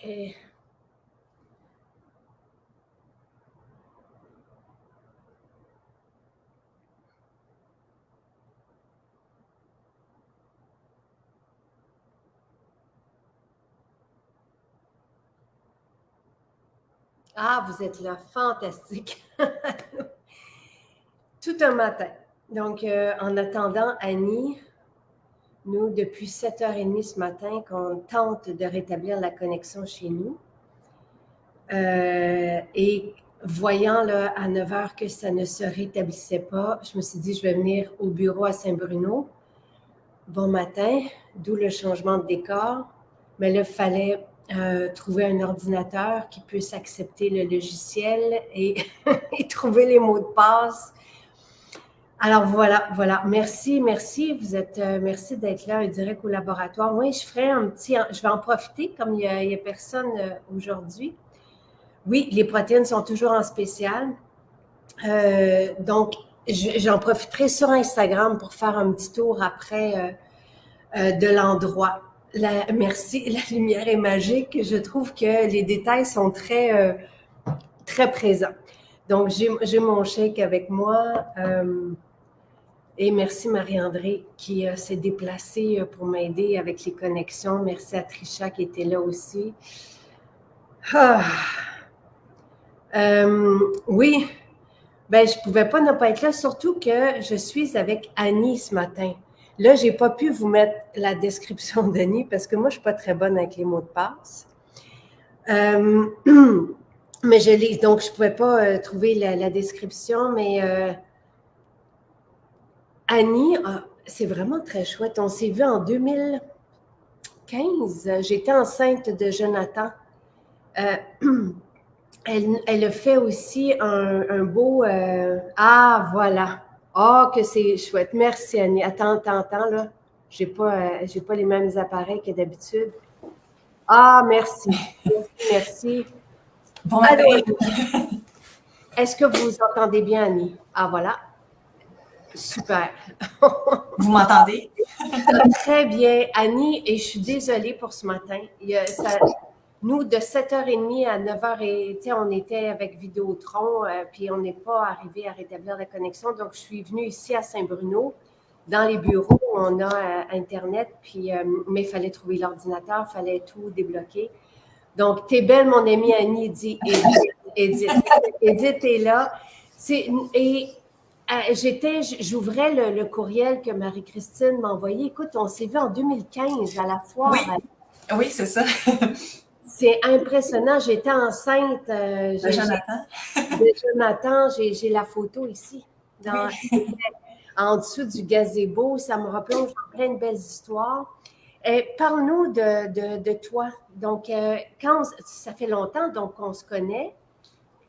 Et ah, vous êtes là, fantastique. Tout un matin. Donc, en attendant Annie, nous, depuis 7h30 ce matin, qu'on tente de rétablir la connexion chez nous. Et voyant là, à 9h que ça ne se rétablissait pas, je me suis dit, je vais venir au bureau à Saint-Bruno. Bon matin, d'où le changement de décor. Mais là, il fallait trouver un ordinateur qui puisse accepter le logiciel et, et trouver les mots de passe. Alors voilà. Merci. Vous êtes, merci d'être là, un direct au laboratoire. Oui, je vais en profiter comme il y a personne aujourd'hui. Oui, les protéines sont toujours en spécial. Donc, j'en profiterai sur Instagram pour faire un petit tour après de l'endroit. Merci, la lumière est magique. Je trouve que les détails sont très présents. Donc, j'ai mon shake avec moi. Et merci Marie-André qui s'est déplacée pour m'aider avec les connexions. Merci à Trisha qui était là aussi. Oui, ben je pouvais pas ne pas être là, surtout que je suis avec Annie ce matin. Là, j'ai pas pu vous mettre la description d'Annie parce que moi, je suis pas très bonne avec les mots de passe. Mais donc je pouvais pas trouver la description, mais Annie, c'est vraiment très chouette. On s'est vu en 2015. J'étais enceinte de Jonathan. Elle a fait aussi un beau... ah, voilà. Ah, que c'est chouette. Merci, Annie. Attends, là. J'ai pas les mêmes appareils que d'habitude. Ah, merci. Merci. Bon matin. Alors, est-ce que vous entendez bien, Annie? Ah, voilà. Super. Vous m'entendez? Très bien, Annie, et je suis désolée pour ce matin. Nous, de 7h30 à 9h, on était avec Vidéotron, puis on n'est pas arrivé à rétablir la connexion. Donc, je suis venue ici à Saint-Bruno, dans les bureaux, on a Internet, puis, mais il fallait trouver l'ordinateur, il fallait tout débloquer. Donc, t'es belle, mon amie Annie, dit Edith. Edith est là. J'ouvrais le courriel que Marie-Christine m'a envoyé. Écoute, on s'est vu en 2015 à la foire. Oui, c'est ça. C'est impressionnant. J'étais enceinte. De Jonathan. De Jonathan. J'ai la photo ici. En dessous du gazebo. Ça me replonge dans plein de belles histoires. Parle-nous de toi. Donc, ça fait longtemps donc qu'on se connaît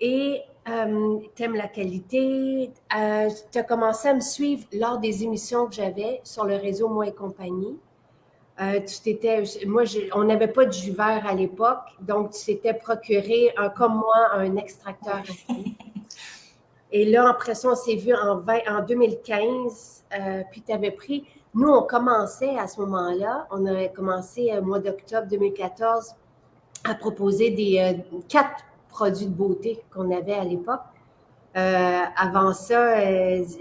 et t'aimes la qualité. Tu as commencé à me suivre lors des émissions que j'avais sur le réseau Moi et compagnie. On n'avait pas de jus vert à l'époque, donc tu t'étais procuré, comme moi, un extracteur. Et là, après ça, on s'est vu en 2015, puis tu avais pris... Nous, on commençait à ce moment-là, on avait commencé au mois d'octobre 2014 à proposer des 4 produits de beauté qu'on avait à l'époque. Avant ça,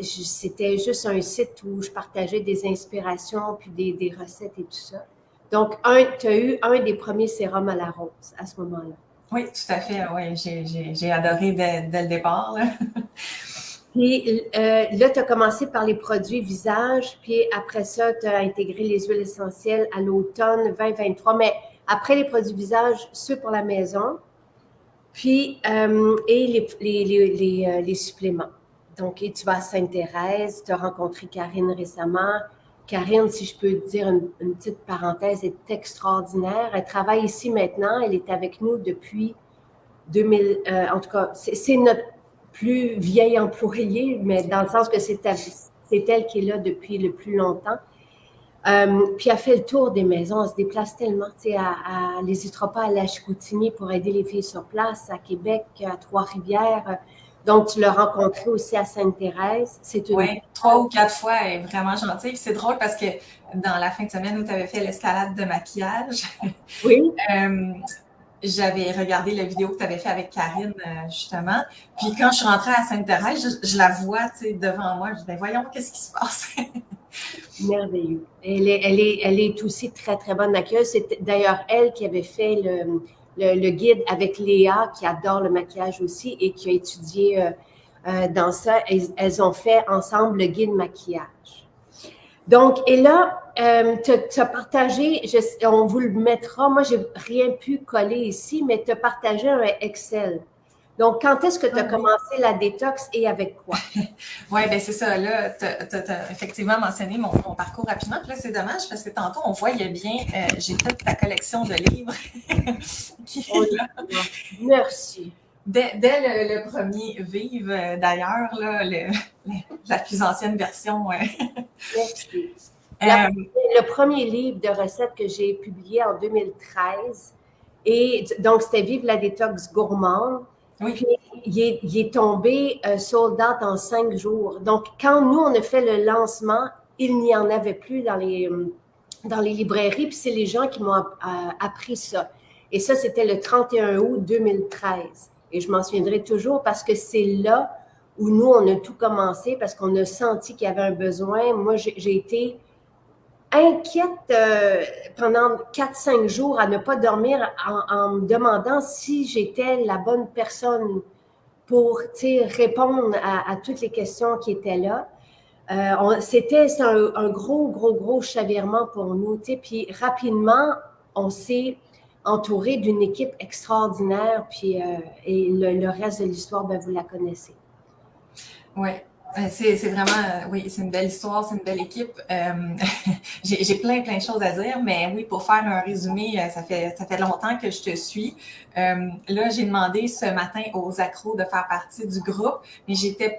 c'était juste un site où je partageais des inspirations puis des recettes et tout ça. Donc, tu as eu un des premiers sérums à la rose à ce moment-là. Oui, tout à fait. Oui, j'ai adoré dès le départ. Là. Puis là, tu as commencé par les produits visage, puis après ça, tu as intégré les huiles essentielles à l'automne 2023. Mais après les produits visage, ceux pour la maison, puis et les suppléments. Donc, et tu vas à Sainte-Thérèse, tu as rencontré Karine récemment. Karine, si je peux te dire une petite parenthèse, est extraordinaire. Elle travaille ici maintenant. Elle est avec nous depuis 2000. En tout cas, c'est notre plus vieille employée, mais dans le sens que c'est elle qui est là depuis le plus longtemps. Puis elle fait le tour des maisons, elle se déplace tellement, tu sais, elle n'hésitera pas à aller à Chicoutimi pour aider les filles sur place, à Québec, à Trois-Rivières. Donc, tu l'as rencontrée aussi à Sainte-Thérèse. Oui, 3 ou 4 fois, elle est vraiment gentille. C'est drôle parce que dans la fin de semaine où tu avais fait l'escalade de maquillage, oui. j'avais regardé la vidéo que tu avais fait avec Karine, justement. Puis quand je suis rentrée à Sainte-Thérèse, je la vois, tu sais, devant moi. Je dis, ben voyons, qu'est-ce qui se passe? Merveilleux. Elle est aussi très, très bonne maquilleuse. C'est d'ailleurs elle qui avait fait le guide avec Léa, qui adore le maquillage aussi et qui a étudié dans ça. Elles ont fait ensemble le guide maquillage. Donc, et là, tu as partagé, on vous le mettra, moi, j'ai rien pu coller ici, mais tu as partagé un Excel. Donc, quand est-ce que tu as commencé la détox et avec quoi? Oui, bien c'est ça. Là, tu as effectivement mentionné mon parcours rapidement. Puis là, c'est dommage parce que tantôt, on voyait bien, j'ai toute ta collection de livres qui est là. Merci. Dès le premier Vive, d'ailleurs, là, la plus ancienne version. Merci. Le premier livre de recettes que j'ai publié en 2013, et donc c'était Vive la détox gourmande. Oui. Puis il est tombé sold out en 5 jours. Donc, quand nous, on a fait le lancement, il n'y en avait plus dans les librairies, puis c'est les gens qui m'ont appris ça. Et ça, c'était le 31 août 2013. Et je m'en souviendrai toujours parce que c'est là où nous, on a tout commencé parce qu'on a senti qu'il y avait un besoin. Moi, j'ai été inquiète pendant 4-5 jours à ne pas dormir en me demandant si j'étais la bonne personne pour répondre à toutes les questions qui étaient là. C'était un gros chavirement pour nous. Puis rapidement, on s'est entouré d'une équipe extraordinaire. Puis, et le reste de l'histoire, ben, vous la connaissez. Oui. C'est vraiment, oui, c'est une belle histoire, c'est une belle équipe. J'ai plein de choses à dire, mais oui, pour faire un résumé, ça fait longtemps que je te suis. Là, j'ai demandé ce matin aux accros de faire partie du groupe, mais j'étais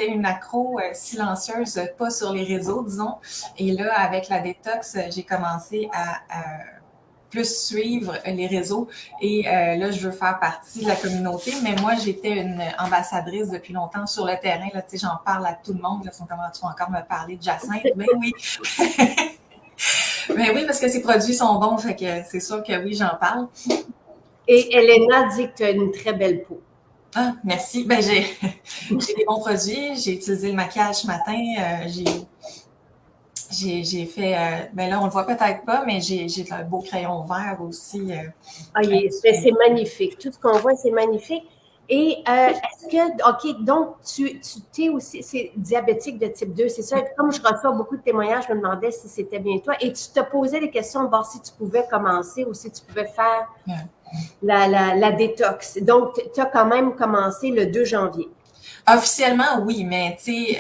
une accro silencieuse, pas sur les réseaux, disons. Et là, avec la détox, j'ai commencé à plus suivre les réseaux et là, je veux faire partie de la communauté, mais moi, j'étais une ambassadrice depuis longtemps sur le terrain, là, tu sais, j'en parle à tout le monde, là, ils sont comme, tu vas encore me parler de Jacinthe? Ben oui! Ben oui, parce que ces produits sont bons, fait que c'est sûr que oui, j'en parle. Et Elena dit que tu as une très belle peau. Ah, merci. Ben, j'ai des bons produits, j'ai utilisé le maquillage ce matin, j'ai fait, ben là, on le voit peut-être pas, mais j'ai un beau crayon vert aussi. C'est magnifique. Tout ce qu'on voit, c'est magnifique. Et est-ce que, OK, donc tu es aussi c'est diabétique de type 2, c'est ça? Comme je reçois beaucoup de témoignages, je me demandais si c'était bien toi. Et tu te posais des questions de voir si tu pouvais commencer ou si tu pouvais faire la détox. Donc, tu as quand même commencé le 2 janvier. Officiellement, oui, mais tu sais,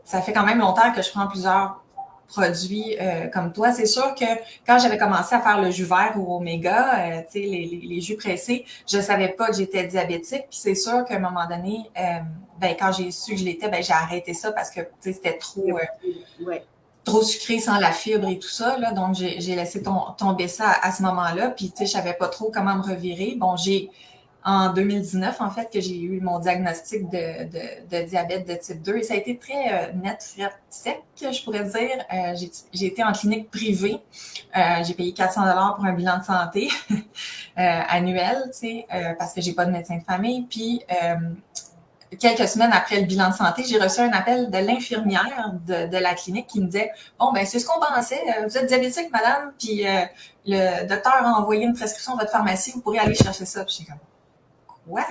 ça fait quand même longtemps que je prends plusieurs produits comme toi. C'est sûr que quand j'avais commencé à faire le jus vert ou Oméga, tu sais, les jus pressés, je savais pas que j'étais diabétique. Puis c'est sûr qu'à un moment donné, ben quand j'ai su que je l'étais, ben j'ai arrêté ça parce que tu sais, c'était trop sucré sans la fibre et tout ça. Là, donc j'ai laissé tomber ça à ce moment-là. Puis tu sais, je savais pas trop comment me revirer. Bon, j'ai en 2019, en fait, que j'ai eu mon diagnostic de diabète de type 2. Et ça a été très net, fret, sec, je pourrais dire. J'ai été en clinique privée. J'ai payé 400 $ pour un bilan de santé annuel, tu sais, parce que j'ai pas de médecin de famille. Puis, quelques semaines après le bilan de santé, j'ai reçu un appel de l'infirmière de la clinique qui me disait « Bon, ben c'est ce qu'on pensait. Vous êtes diabétique, madame, puis le docteur a envoyé une prescription à votre pharmacie. Vous pourrez aller chercher ça. » Puis j'étais comme ouais,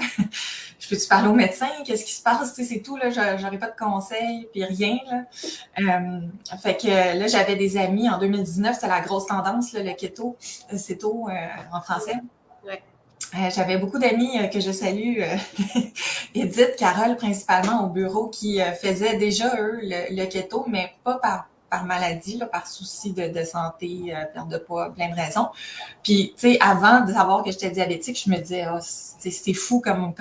je peux-tu parler au médecin? Qu'est-ce qui se passe? Tu sais, c'est tout, là, j'aurais pas de conseils, puis rien, là. Fait que là, j'avais des amis, en 2019, c'était la grosse tendance, là, le keto, céto en français. Ouais. J'avais beaucoup d'amis que je salue, Edith, Carole, principalement au bureau, qui faisaient déjà, eux, le keto, mais pas par maladie, là, par souci de santé, perte de poids, plein de raisons. Puis, tu sais, avant de savoir que j'étais diabétique, je me disais, oh, c'est fou comme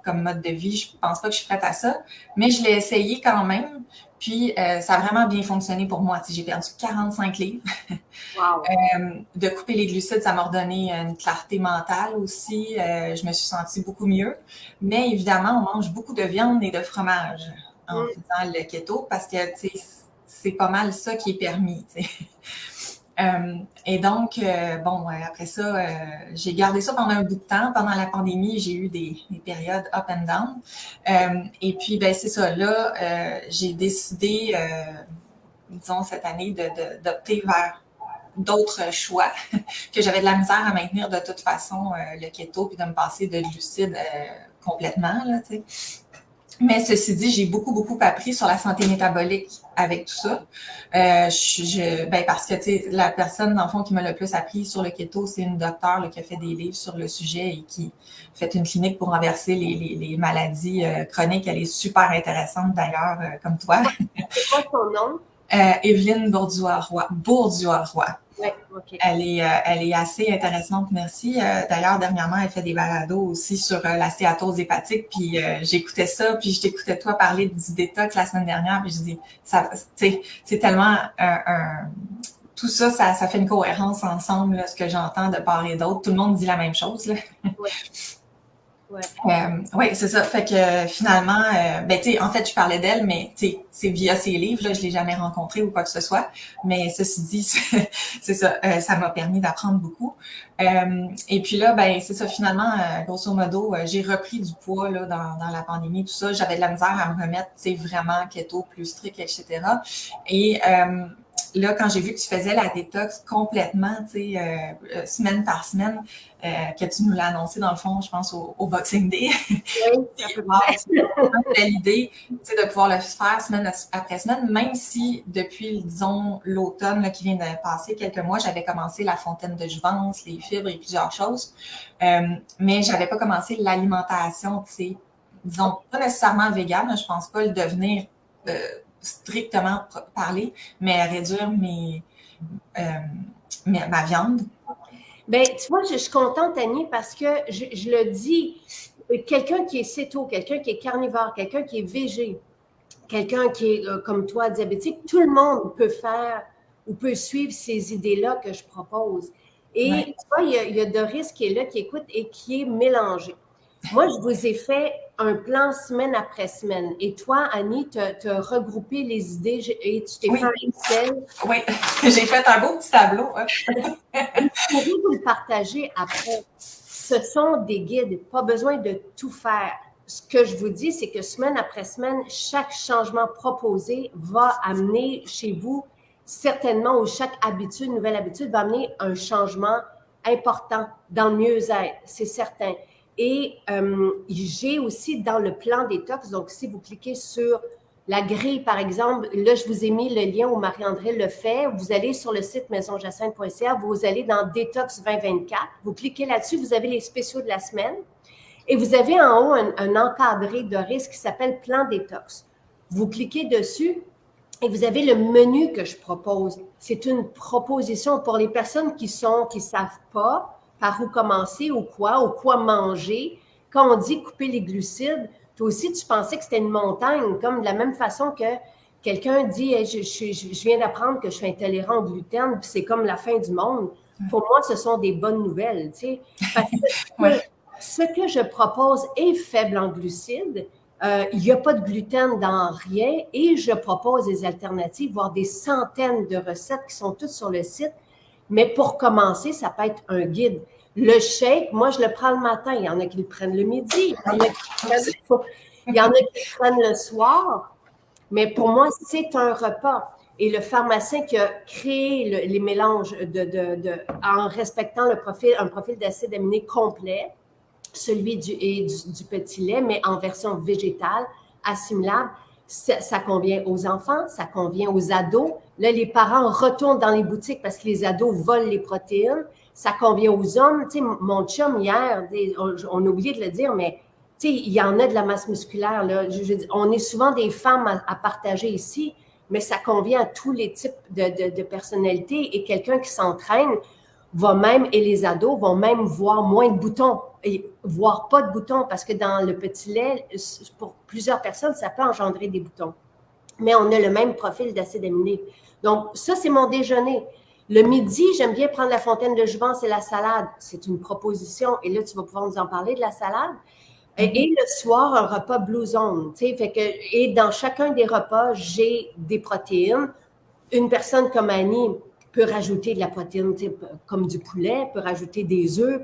mode de vie, je pense pas que je suis prête à ça. Mais je l'ai essayé quand même, puis ça a vraiment bien fonctionné pour moi. Tu sais, j'ai perdu 45 livres. Wow. De couper les glucides, ça m'a redonné une clarté mentale aussi. Je me suis sentie beaucoup mieux. Mais évidemment, on mange beaucoup de viande et de fromage en faisant le keto parce que, tu sais, c'est pas mal ça qui est permis, tu sais. Et donc, après ça, j'ai gardé ça pendant un bout de temps. Pendant la pandémie, j'ai eu des périodes up and down. Et puis, ben c'est ça. Là, j'ai décidé, disons, cette année, d'opter vers d'autres choix que j'avais de la misère à maintenir de toute façon, le keto, puis de me passer de glucides complètement, là, tu sais. Mais ceci dit, j'ai beaucoup appris sur la santé métabolique avec tout ça. Parce que, tu sais, la personne, dans le fond, qui m'a le plus appris sur le keto, c'est une docteure là, qui a fait des livres sur le sujet et qui fait une clinique pour renverser les maladies chroniques. Elle est super intéressante, d'ailleurs, comme toi. C'est quoi son nom? Evelyne Bourduas-Roy. Oui, OK. Elle est assez intéressante, merci. D'ailleurs, dernièrement, elle fait des balados aussi sur la stéatose hépatique, puis j'écoutais ça, puis je t'écoutais toi parler du détox la semaine dernière, puis je dis, ça, tu sais, c'est tellement tout ça, ça fait une cohérence ensemble, là, ce que j'entends de part et d'autre. Tout le monde dit la même chose, là. Ouais. Ouais. Oui, c'est ça. Fait que finalement, tu sais, en fait, je parlais d'elle, mais tu sais, c'est via ses livres, là, je l'ai jamais rencontrée ou quoi que ce soit. Mais ceci dit, c'est ça, ça m'a permis d'apprendre beaucoup. Et puis là, ben c'est ça, finalement, grosso modo, j'ai repris du poids là dans la pandémie, tout ça. J'avais de la misère à me remettre, tu sais, vraiment keto plus strict, etc. Et là, quand j'ai vu que tu faisais la détox complètement, tu sais, semaine par semaine, que tu nous l'as annoncé dans le fond, je pense, au Boxing Day. Oui, c'est vraiment une belle idée, tu sais, de pouvoir le faire semaine après semaine, même si depuis, disons, l'automne là, qui vient de passer quelques mois, j'avais commencé la fontaine de jouvence, les fibres et plusieurs choses, mais j'avais pas commencé l'alimentation, tu sais, disons, pas nécessairement végane, je pense pas le devenir strictement parler, mais réduire ma viande. Bien, tu vois, je suis contente, Annie, parce que je le dis, quelqu'un qui est céto, quelqu'un qui est carnivore, quelqu'un qui est végé, quelqu'un qui est, comme toi, diabétique, tout le monde peut faire ou peut suivre ces idées-là que je propose. Et Ouais. tu vois, il y a Doris qui est là, qui écoute et qui est mélangé. Moi, je vous ai fait un plan semaine après semaine. Et toi, Annie, tu as regroupé les idées et tu t'es fait un Excel. Oui, j'ai fait un beau petit tableau. Hein. Je pourrais vous le partager après. Ce sont des guides, pas besoin de tout faire. Ce que je vous dis, c'est que semaine après semaine, chaque changement proposé va amener chez vous certainement, ou chaque habitude, nouvelle habitude, va amener un changement important dans le mieux-être, c'est certain. Et j'ai aussi dans le plan détox, donc si vous cliquez sur la grille, par exemple, là, je vous ai mis le lien où Marie-André le fait. Vous allez sur le site maisonjacinthe.ca, vous allez dans Détox 2024, vous cliquez là-dessus, vous avez les spéciaux de la semaine et vous avez en haut un encadré de risque qui s'appelle Plan Détox. Vous cliquez dessus et vous avez le menu que je propose. C'est une proposition pour les personnes qui ne savent pas par où commencer ou quoi manger. Quand on dit couper les glucides, toi aussi, tu pensais que c'était une montagne, comme de la même façon que quelqu'un dit hey, je viens d'apprendre que je suis intolérant au gluten, puis c'est comme la fin du monde. Pour moi, ce sont des bonnes nouvelles. Tu sais, parce que ce que je propose est faible en glucides. Il n'y a pas de gluten dans rien et je propose des alternatives, voire des centaines de recettes qui sont toutes sur le site. Mais pour commencer, ça peut être un guide. Le shake, moi, je le prends le matin. Il y en a qui le prennent le midi. Il y en a qui le prennent le soir. Mais pour moi, c'est un repas. Et le pharmacien qui a créé les mélanges en respectant un profil d'acide aminé complet, celui du petit lait, mais en version végétale, assimilable, ça convient aux enfants, ça convient aux ados. Là, les parents retournent dans les boutiques parce que les ados volent les protéines. Ça convient aux hommes. Tu sais, mon chum, hier, on a oublié de le dire, mais tu sais, il y en a de la masse musculaire. Là. On est souvent des femmes à partager ici, mais ça convient à tous les types de personnalités. Et quelqu'un qui s'entraîne va même, et les ados vont même voir moins de boutons, et voire pas de boutons, parce que dans le petit lait, pour plusieurs personnes, ça peut engendrer des boutons. Mais on a le même profil d'acide aminé. Donc, ça, c'est mon déjeuner. Le midi, j'aime bien prendre la fontaine de jouvence et la salade. C'est une proposition, et là, tu vas pouvoir nous en parler de la salade. Et le soir, un repas Blue Zone. Fait que, et dans chacun des repas, j'ai des protéines. Une personne comme Annie, peut rajouter de la protéine comme du poulet, peut rajouter des œufs.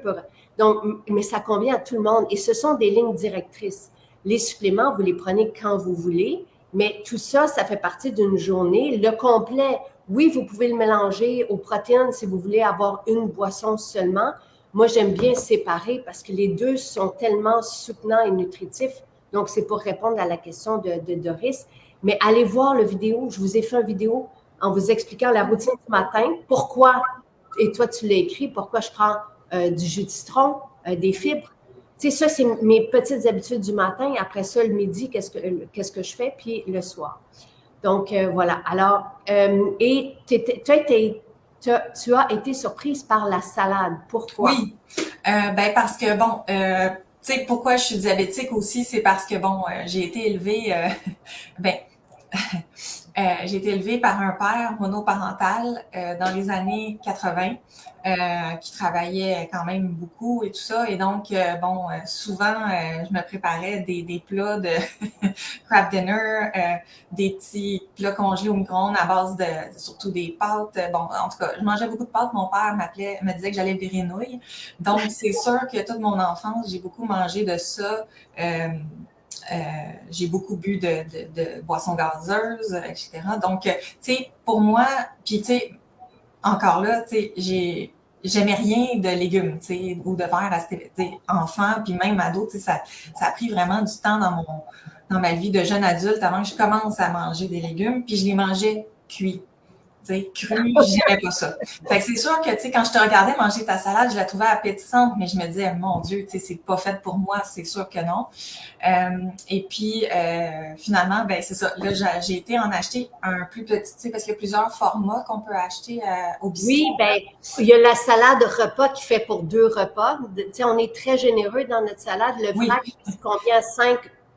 Donc, mais ça convient à tout le monde. Et ce sont des lignes directrices. Les suppléments, vous les prenez quand vous voulez, mais tout ça, ça fait partie d'une journée. Le complet, oui, vous pouvez le mélanger aux protéines si vous voulez avoir une boisson seulement. Moi, j'aime bien séparer parce que les deux sont tellement soutenants et nutritifs. Donc, c'est pour répondre à la question de Doris. Mais allez voir la vidéo. Je vous ai fait une vidéo en vous expliquant la routine du matin. Pourquoi, et toi, tu l'as écrit, pourquoi je prends du jus de citron, des fibres. Tu sais, ça, c'est mes petites habitudes du matin. Après ça, le midi, qu'est-ce que je fais? Puis le soir. Donc, voilà. Alors, et tu as été surprise par la salade. Pourquoi? Oui, ben parce que, bon, tu sais, pourquoi je suis diabétique aussi, c'est parce que, bon, j'ai été élevée, ben, j'ai été élevée par un père monoparental dans les années 80 qui travaillait quand même beaucoup et tout ça. Et donc, bon, souvent, je me préparais des plats de craft dinner, des petits plats congelés au micro-ondes à base de surtout des pâtes. Bon, en tout cas, je mangeais beaucoup de pâtes. Mon père me disait que j'allais virer nouille. Donc, c'est sûr que toute mon enfance, j'ai beaucoup mangé de ça. J'ai beaucoup bu de boissons gazeuses, etc. Donc, tu sais, pour moi, puis tu sais, encore là, tu sais, j'aimais rien de légumes, tu sais, ou de verre à enfant, puis même ado, tu sais, ça a pris vraiment du temps dans ma vie de jeune adulte avant que je commence à manger des légumes, puis je les mangeais cuits. Tu sais, cru, j'aimais pas ça. Fait que c'est sûr que, tu sais, quand je te regardais manger ta salade, je la trouvais appétissante, mais je me disais, mon Dieu, tu sais, c'est pas fait pour moi, c'est sûr que non. Et puis, finalement, ben c'est ça. Là, j'ai été en acheter un plus petit, tu sais, parce qu'il y a plusieurs formats qu'on peut acheter au bistrot. Oui, ben il y a la salade repas qui fait pour 2 repas. Tu sais, on est très généreux dans notre salade. Le Oui. vrac, c'est combien?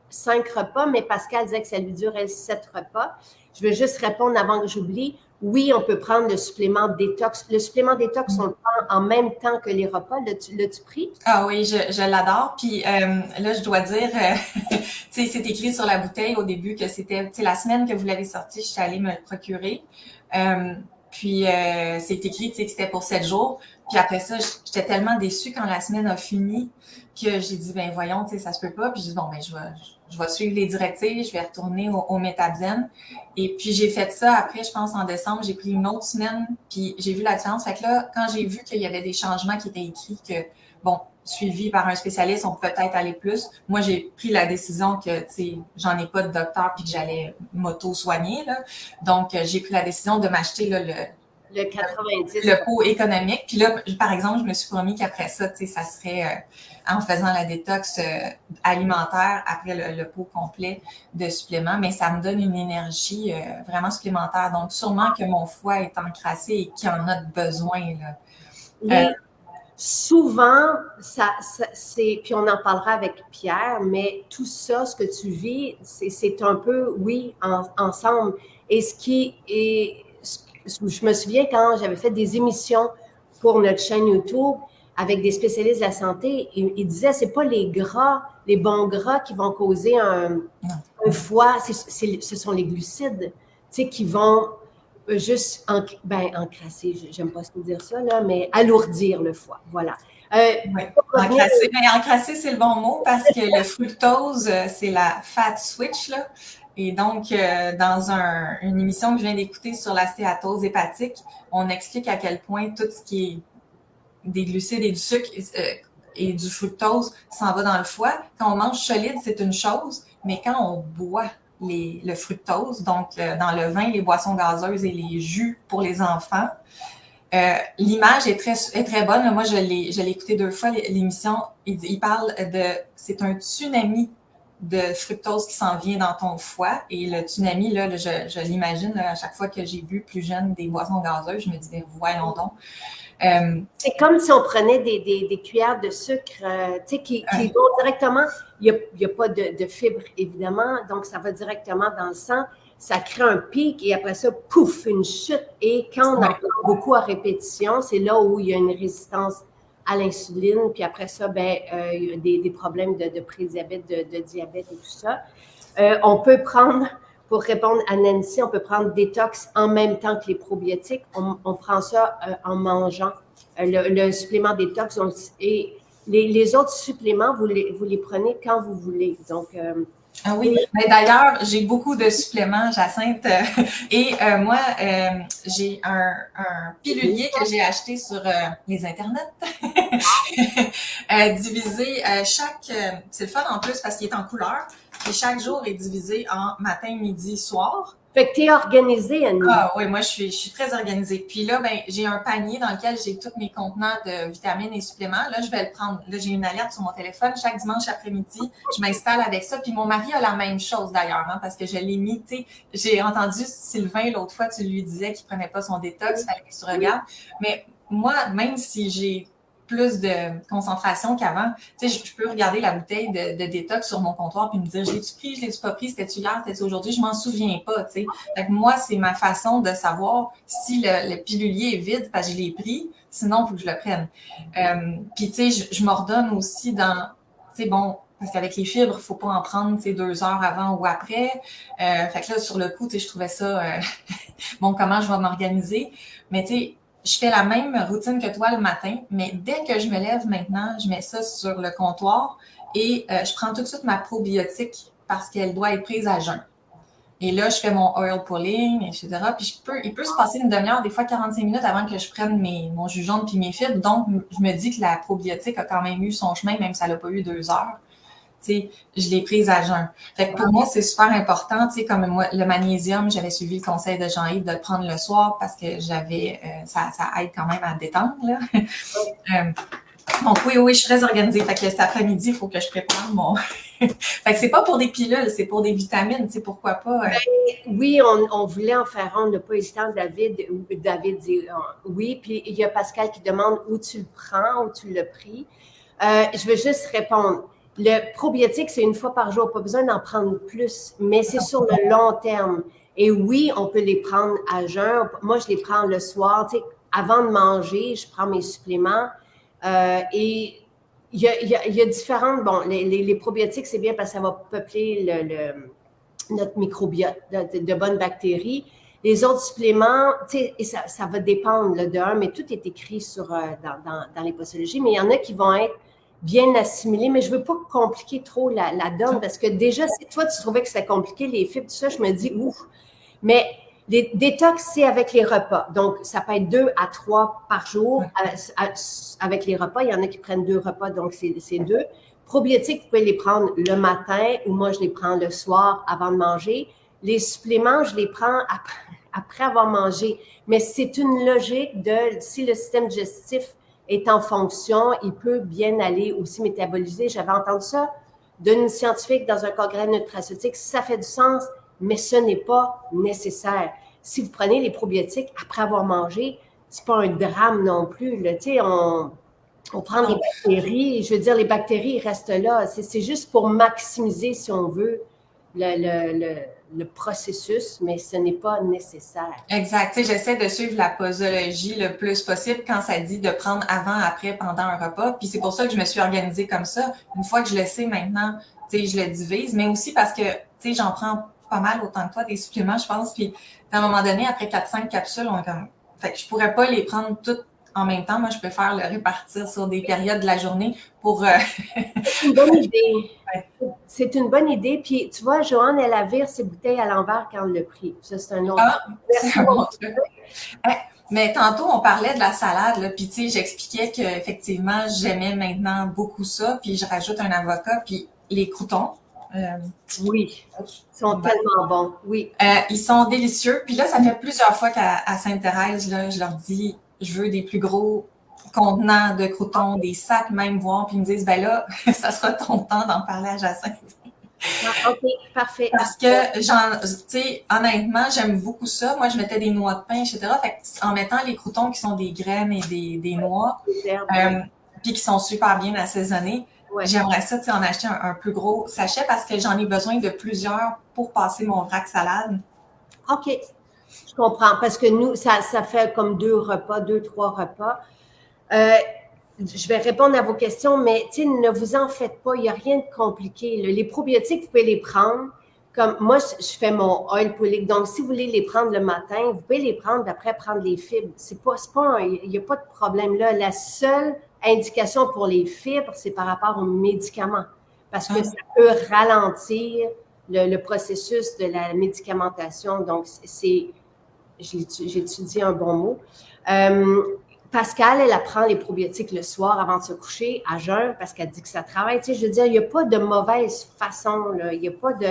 5 repas, mais Pascal disait que ça lui durait 7 repas. Je veux juste répondre avant que j'oublie. Oui, on peut prendre le supplément détox. Le supplément détox, on le prend en même temps que les repas. L'as-tu pris? Ah oui, je l'adore. Puis là, je dois dire, tu sais, c'est écrit sur la bouteille au début que c'était, tu sais, la semaine que vous l'avez sorti, je suis allée me le procurer. Puis c'est écrit, tu sais, que c'était pour 7 jours. Puis après ça, j'étais tellement déçue quand la semaine a fini que j'ai dit, ben voyons, tu sais, ça se peut pas. Puis j'ai dit, bon, ben je vais suivre les directives, je vais retourner au Métabzen. Et puis j'ai fait ça après, je pense en décembre, j'ai pris une autre semaine, puis j'ai vu la différence. Fait que là, quand j'ai vu qu'il y avait des changements qui étaient écrits, que bon, suivi par un spécialiste, on peut peut-être aller plus. Moi, j'ai pris la décision que, tu sais, j'en ai pas de docteur puis que j'allais m'auto-soigner, là. Donc, j'ai pris la décision de m'acheter, là, le 90. Le pot économique. Puis là, par exemple, je me suis promis qu'après ça, tu sais, ça serait en faisant la détox alimentaire après le pot complet de suppléments, mais ça me donne une énergie vraiment supplémentaire. Donc, sûrement que mon foie est encrassé et qu'il en a besoin, là. Souvent, c'est, puis on en parlera avec Pierre, mais tout ça, ce que tu vis, c'est un peu, oui, ensemble. Et ce qui est, je me souviens quand j'avais fait des émissions pour notre chaîne YouTube avec des spécialistes de la santé, ils disaient, c'est pas les gras, les bons gras qui vont causer un foie, ce sont les glucides, tu sais, qui vont juste encrasser, j'aime pas dire ça, là, mais alourdir le foie. Voilà. Oui. Encrasser, mais encrasser, c'est le bon mot parce que le fructose, c'est la fat switch, là. Et donc, dans une émission que je viens d'écouter sur la stéatose hépatique, on explique à quel point tout ce qui est des glucides et du sucre et du fructose s'en va dans le foie. Quand on mange solide, c'est une chose, mais quand on boit le fructose, donc dans le vin, les boissons gazeuses et les jus pour les enfants, l'image est très bonne. Moi, je l'ai écouté 2 fois, l'émission. Il parle c'est un tsunami de fructose qui s'en vient dans ton foie. Et le tsunami, là, je l'imagine, là, à chaque fois que j'ai bu plus jeune des boissons gazeuses, je me dis, voyons donc. C'est comme si on prenait des cuillères de sucre, tu sais, qui vont directement, il n'y a pas de fibres, évidemment, donc ça va directement dans le sang. Ça crée un pic et après ça, pouf, une chute. Et quand on en prend beaucoup à répétition, c'est là où il y a une résistance à l'insuline. Puis après ça, il y a des problèmes de prédiabète, de diabète et tout ça. On peut prendre pour répondre à Nancy, on peut prendre détox en même temps que les probiotiques. On prend ça en mangeant le supplément détox. Et les autres suppléments, vous les prenez quand vous voulez. Donc, ah oui, mais d'ailleurs, j'ai beaucoup de suppléments, Jacinthe. Et moi, j'ai un pilulier que j'ai acheté sur les internets, divisé c'est le fun en plus parce qu'il est en couleur, et chaque jour est divisé en matin, midi, soir. Fait que t'es organisée, Annie. Ah oui, moi, je suis très organisée. Puis là, ben, j'ai un panier dans lequel j'ai tous mes contenants de vitamines et suppléments. Là, je vais le prendre. Là, j'ai une alerte sur mon téléphone. Chaque dimanche après-midi, je m'installe avec ça. Puis mon mari a la même chose d'ailleurs, hein, parce que je l'ai mis, tu sais, j'ai entendu Sylvain l'autre fois, tu lui disais qu'il prenait pas son détox, il fallait que tu regardes. Mais moi, même si j'ai plus de concentration qu'avant. Tu sais, je peux regarder la bouteille de détox sur mon comptoir puis me dire, je l'ai-tu pris, je l'ai-tu pas pris, c'était-tu hier, c'était-tu aujourd'hui, je m'en souviens pas, tu sais. Fait que moi, c'est ma façon de savoir si le pilulier est vide parce que je l'ai pris, sinon, il faut que je le prenne. Puis, tu sais, je m'ordonne aussi dans, tu sais, bon, parce qu'avec les fibres, il faut pas en prendre, tu sais, 2 heures avant ou après. Fait que là, sur le coup, tu sais, je trouvais ça, bon, comment je vais m'organiser. Mais, tu sais, je fais la même routine que toi le matin, mais dès que je me lève maintenant, je mets ça sur le comptoir et je prends tout de suite ma probiotique parce qu'elle doit être prise à jeun. Et là, je fais mon oil pulling, etc. Puis il peut se passer une demi-heure, des fois 45 minutes avant que je prenne mon jus jaune puis mes fibres. Donc, je me dis que la probiotique a quand même eu son chemin, même si elle n'a pas eu 2 heures. Tu sais, je l'ai prise à jeun. Fait que pour moi, c'est super important. Tu sais, comme moi, le magnésium, j'avais suivi le conseil de Jean-Yves de le prendre le soir parce que j'avais, ça aide quand même à détendre, là. Donc oui, je suis très organisée. Fait que cet après-midi, il faut que je prépare mon. Fait que c'est pas pour des pilules, c'est pour des vitamines, tu sais, pourquoi pas. Ben, oui, on voulait en faire un, on n'a pas eu le temps, David. David dit oui, puis il y a Pascal qui demande où tu le prends, où tu l'as pris. Je veux juste répondre. Le probiotique, c'est 1 fois par jour, pas besoin d'en prendre plus, mais c'est sur le long terme. Et oui, on peut les prendre à jeun. Moi, je les prends le soir. Tu sais, avant de manger, je prends mes suppléments. Et il y a différentes. Bon, les probiotiques, c'est bien parce que ça va peupler notre microbiote de bonnes bactéries. Les autres suppléments, tu sais, et ça va dépendre là, de un, mais tout est écrit dans les posologies. Mais il y en a qui vont être bien assimilés, mais je veux pas compliquer trop la donne parce que déjà, si toi, tu trouvais que c'était compliqué, les fibres, tout ça, je me dis, ouf. Mais les détox, c'est avec les repas. Donc, ça peut être 2 à 3 par jour avec les repas. Il y en a qui prennent 2 repas, donc c'est 2. Probiotiques, vous pouvez les prendre le matin ou moi, je les prends le soir avant de manger. Les suppléments, je les prends après avoir mangé. Mais c'est une logique de si le système digestif est en fonction, il peut bien aller aussi métaboliser. J'avais entendu ça d'une scientifique dans un congrès nutraceutique. Ça fait du sens, mais ce n'est pas nécessaire. Si vous prenez les probiotiques après avoir mangé, c'est pas un drame non plus. Tu sais, on prend des bactéries. Je veux dire, les bactéries restent là. C'est juste pour maximiser, si on veut, le processus, mais ce n'est pas nécessaire. Exact. Tu sais, j'essaie de suivre la posologie le plus possible quand ça dit de prendre avant, après, pendant un repas. Puis c'est pour ça que je me suis organisée comme ça. Une fois que je le sais maintenant, tu sais, je le divise, mais aussi parce que, tu sais, j'en prends pas mal autant que toi des suppléments, je pense. Puis à un moment donné, après 4-5 capsules, on est comme... Fait que je pourrais pas les prendre toutes en même temps. Moi, je préfère le répartir sur des périodes de la journée pour... C'est une bonne idée. C'est une bonne idée. Puis, tu vois, Joanne, elle a viré ses bouteilles à l'envers quand elle l'a pris. Ça, c'est un autre. C'est un bon truc. Mais tantôt, on parlait de la salade, là, puis tu sais, j'expliquais qu'effectivement, j'aimais maintenant beaucoup ça, puis je rajoute un avocat, puis les croûtons. Oui, ils sont tellement bons, oui. Ils sont délicieux. Puis là, ça fait plusieurs fois qu'à Sainte-Thérèse, là, je leur dis, je veux des plus gros contenants de croûtons, des sacs même, voir, puis ils me disent, ben là, ça sera ton temps d'en parler à Jacinthe. Ah, OK, parfait. Parce que, tu sais, honnêtement, j'aime beaucoup ça. Moi, je mettais des noix de pain, etc. Fait que, en mettant les croûtons qui sont des graines et des noix, puis qui sont super bien assaisonnés, j'aimerais ça, tu sais, en acheter un plus gros sachet parce que j'en ai besoin de plusieurs pour passer mon vrac salade. OK, je comprends. Parce que nous, ça fait comme 2-3 repas. Je vais répondre à vos questions, mais ne vous en faites pas, il n'y a rien de compliqué. Les probiotiques, vous pouvez les prendre. comme moi, je fais mon oil pulling. Donc, si vous voulez les prendre le matin, vous pouvez les prendre, après prendre les fibres. Il n'y a pas de problème là. La seule indication pour les fibres, c'est par rapport aux médicaments. Parce que ça peut ralentir le processus de la médicamentation. Donc, j'étudie un bon mot. Pascal, elle apprend les probiotiques le soir avant de se coucher, à jeun, parce qu'elle dit que ça travaille. Tu sais, je veux dire, il n'y a pas de mauvaise façon, là. Il n'y a pas de...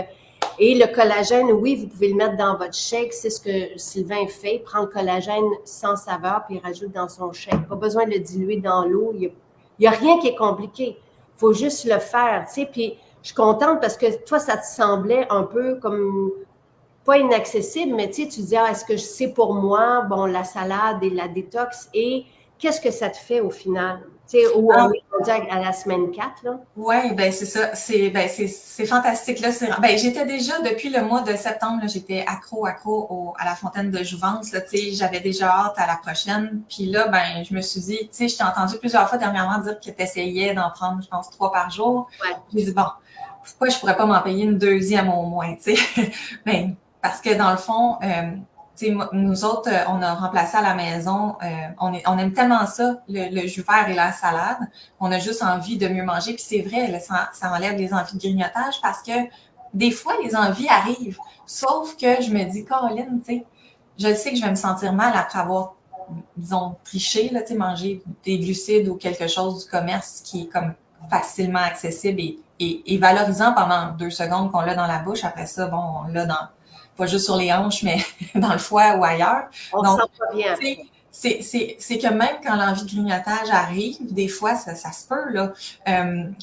Et le collagène, oui, vous pouvez le mettre dans votre shake. C'est ce que Sylvain fait. Il prend le collagène sans saveur, puis il rajoute dans son shake. Pas besoin de le diluer dans l'eau. Il n'y a rien qui est compliqué. Il faut juste le faire, tu sais. Puis, je suis contente parce que toi, ça te semblait un peu comme... pas inaccessible, mais tu sais, tu dis, est-ce que c'est pour moi, bon, la salade et la détox, et qu'est-ce que ça te fait au final? Tu sais, où on est rendu à la semaine 4, là? Oui, ben c'est ça. C'est fantastique. Là, j'étais déjà, depuis le mois de septembre, là, j'étais accro à la fontaine de jouvence. Là, tu sais, j'avais déjà hâte à la prochaine. Puis là, ben, je me suis dit, tu sais, je t'ai entendu plusieurs fois dernièrement dire que tu essayais d'en prendre, je pense, 3 par jour. Ouais. J'ai dit, bon, pourquoi je pourrais pas m'en payer une deuxième au moins, tu sais? Ben, parce que dans le fond, nous autres, on a remplacé à la maison, on aime tellement ça, le jus vert et la salade, on a juste envie de mieux manger. Puis c'est vrai, là, ça enlève les envies de grignotage parce que des fois, les envies arrivent. Sauf que je me dis, Caroline, tu sais, je sais que je vais me sentir mal après avoir, disons, triché, là, tu sais, manger des glucides ou quelque chose du commerce qui est comme facilement accessible et valorisant pendant 2 secondes qu'on l'a dans la bouche. Après ça, bon, on l'a pas juste sur les hanches, mais dans le foie ou ailleurs. On se sent pas bien. C'est que même quand l'envie de grignotage arrive, des fois, ça se peut, là.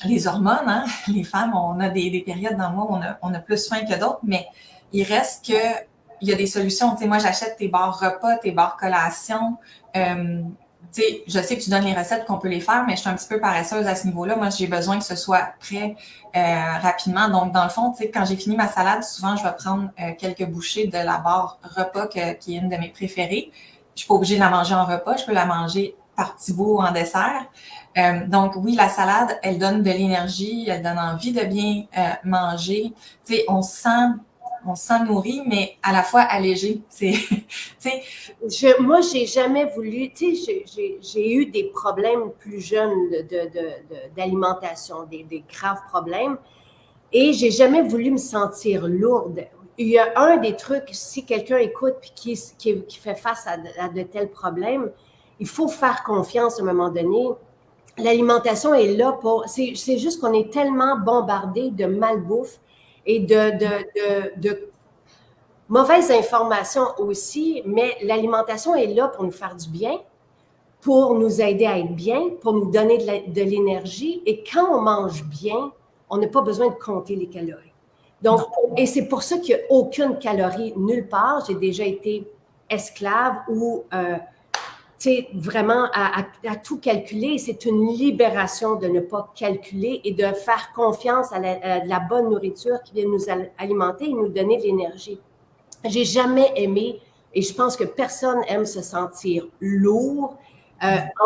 Les hormones, hein, les femmes, on a des périodes dans le mois où on a plus faim que d'autres, mais il reste que il y a des solutions. Tu sais, moi, j'achète tes barres repas, tes barres collation. Tu sais, je sais que tu donnes les recettes qu'on peut les faire, mais je suis un petit peu paresseuse à ce niveau-là. Moi, j'ai besoin que ce soit prêt rapidement. Donc, dans le fond, tu sais, quand j'ai fini ma salade, souvent, je vais prendre quelques bouchées de la barre repas qui est une de mes préférées. Je suis pas obligée de la manger en repas, je peux la manger par petits bouts en dessert. Donc, oui, la salade, elle donne de l'énergie, elle donne envie de bien manger. Tu sais, on se sent nourri, mais à la fois allégé. Moi, j'ai jamais voulu, tu sais, j'ai eu des problèmes plus jeunes d'alimentation, des graves problèmes, et j'ai jamais voulu me sentir lourde. Il y a un des trucs, si quelqu'un écoute puis qui fait face à de tels problèmes, il faut faire confiance à un moment donné. L'alimentation est là pour... C'est juste qu'on est tellement bombardé de malbouffe et de mauvaise information aussi, mais l'alimentation est là pour nous faire du bien, pour nous aider à être bien, pour nous donner de l'énergie. Et quand on mange bien, on n'a pas besoin de compter les calories. Donc, et c'est pour ça qu'il n'y a aucune calorie nulle part. J'ai déjà été esclave ou vraiment à tout calculer. C'est une libération de ne pas calculer et de faire confiance à la bonne nourriture qui vient nous alimenter et nous donner de l'énergie. J'ai jamais aimé, et je pense que personne aime se sentir lourd,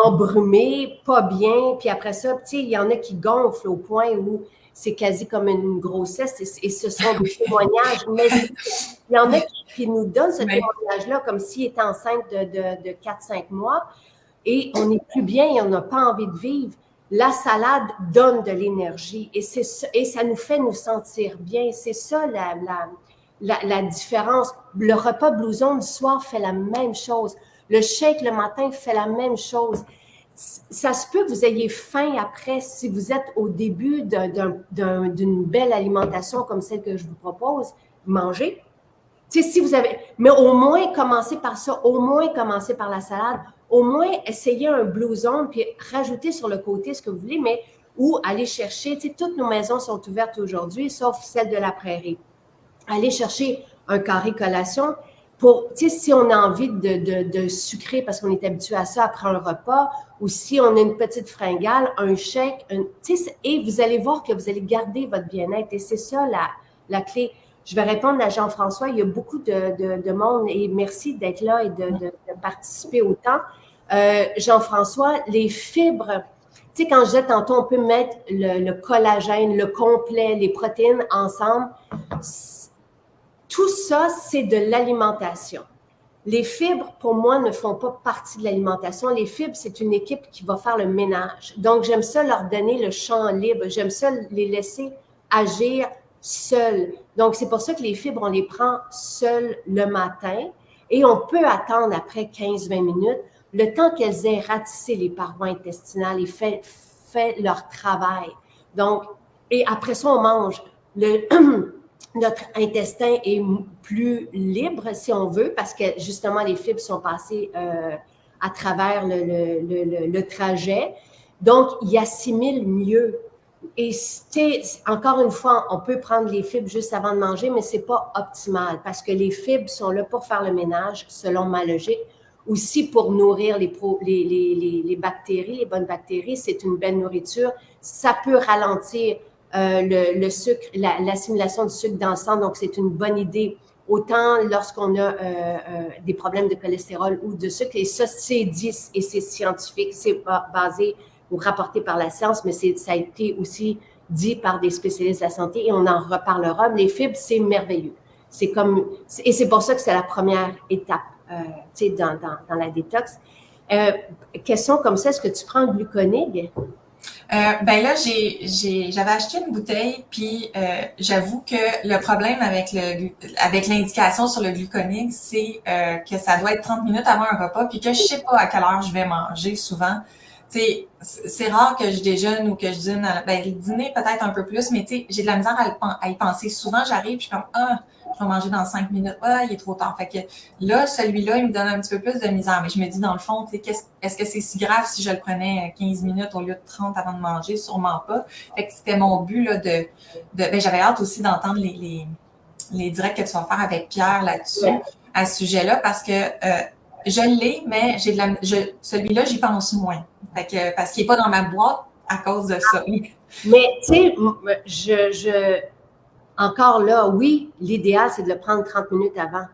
embrumé, pas bien, puis après ça, tu sais, il y en a qui gonflent au point où c'est quasi comme une grossesse, et ce sont des témoignages, mais il y en a qui nous donnent ce témoignage-là comme s'ils étaient enceintes de 4-5 mois, et on n'est plus bien et on n'a pas envie de vivre. La salade donne de l'énergie, et ça nous fait nous sentir bien. C'est ça la différence. Le repas blouson du soir fait la même chose. Le shake le matin fait la même chose. Ça se peut que vous ayez faim après si vous êtes au début d'une belle alimentation comme celle que je vous propose. Mangez. Tu sais, si vous avez... Mais au moins, commencez par ça. Au moins, commencez par la salade. Au moins, essayez un blouson puis rajoutez sur le côté ce que vous voulez, mais ou allez chercher... Tu sais, toutes nos maisons sont ouvertes aujourd'hui, sauf celle de la prairie. Aller chercher un carré collation pour, tu sais, si on a envie de sucrer parce qu'on est habitué à ça après un repas, ou si on a une petite fringale, un shake, tu sais, et vous allez voir que vous allez garder votre bien-être. Et c'est ça la clé. Je vais répondre à Jean-François. Il y a beaucoup de monde et merci d'être là et de participer autant. Jean-François, les fibres, tu sais, quand je disais tantôt, on peut mettre le collagène, le complet, les protéines ensemble. tout ça, c'est de l'alimentation. Les fibres, pour moi, ne font pas partie de l'alimentation. Les fibres, c'est une équipe qui va faire le ménage. Donc, j'aime ça leur donner le champ libre. J'aime ça les laisser agir seuls. Donc, c'est pour ça que les fibres, on les prend seules le matin et on peut attendre après 15-20 minutes le temps qu'elles aient ratissé les parois intestinales et fait leur travail. Donc, et après ça, on mange. Notre intestin est plus libre, si on veut, parce que justement, les fibres sont passées à travers le trajet. Donc, il assimile mieux. Et encore une fois, on peut prendre les fibres juste avant de manger, mais c'est pas optimal parce que les fibres sont là pour faire le ménage, selon ma logique. Aussi pour nourrir les bactéries, les bonnes bactéries, c'est une belle nourriture. Ça peut ralentir le sucre, l'assimilation du sucre dans le sang, donc c'est une bonne idée, autant lorsqu'on a des problèmes de cholestérol ou de sucre, et ça, c'est dit et c'est scientifique, c'est basé ou rapporté par la science, mais ça a été aussi dit par des spécialistes de la santé et on en reparlera. Les fibres, c'est merveilleux. Et c'est pour ça que c'est la première étape dans la détox. Question comme ça, est-ce que tu prends Gluconig? Ben là, j'avais acheté une bouteille, puis j'avoue que le problème avec l'indication sur le Gluconig, c'est que ça doit être 30 minutes avant un repas, puis que je sais pas à quelle heure je vais manger souvent. T'sais, c'est rare que je déjeune ou que je dîne. Le dîner peut-être un peu plus, mais j'ai de la misère à y penser. Souvent, j'arrive, puis je suis comme je vais manger dans 5 minutes. Il est trop tard. Fait que là, celui-là, il me donne un petit peu plus de misère. Mais je me dis, dans le fond, est-ce que c'est si grave si je le prenais 15 minutes au lieu de 30 avant de manger? Sûrement pas. Fait que c'était mon but là, j'avais hâte aussi d'entendre les directs que tu vas faire avec Pierre là-dessus, à ce sujet-là, parce que je l'ai, mais celui-là, j'y pense moins. Fait que, parce qu'il n'est pas dans ma boîte à cause de ça. Mais, tu sais, encore là, oui, l'idéal, c'est de le prendre 30 minutes avant.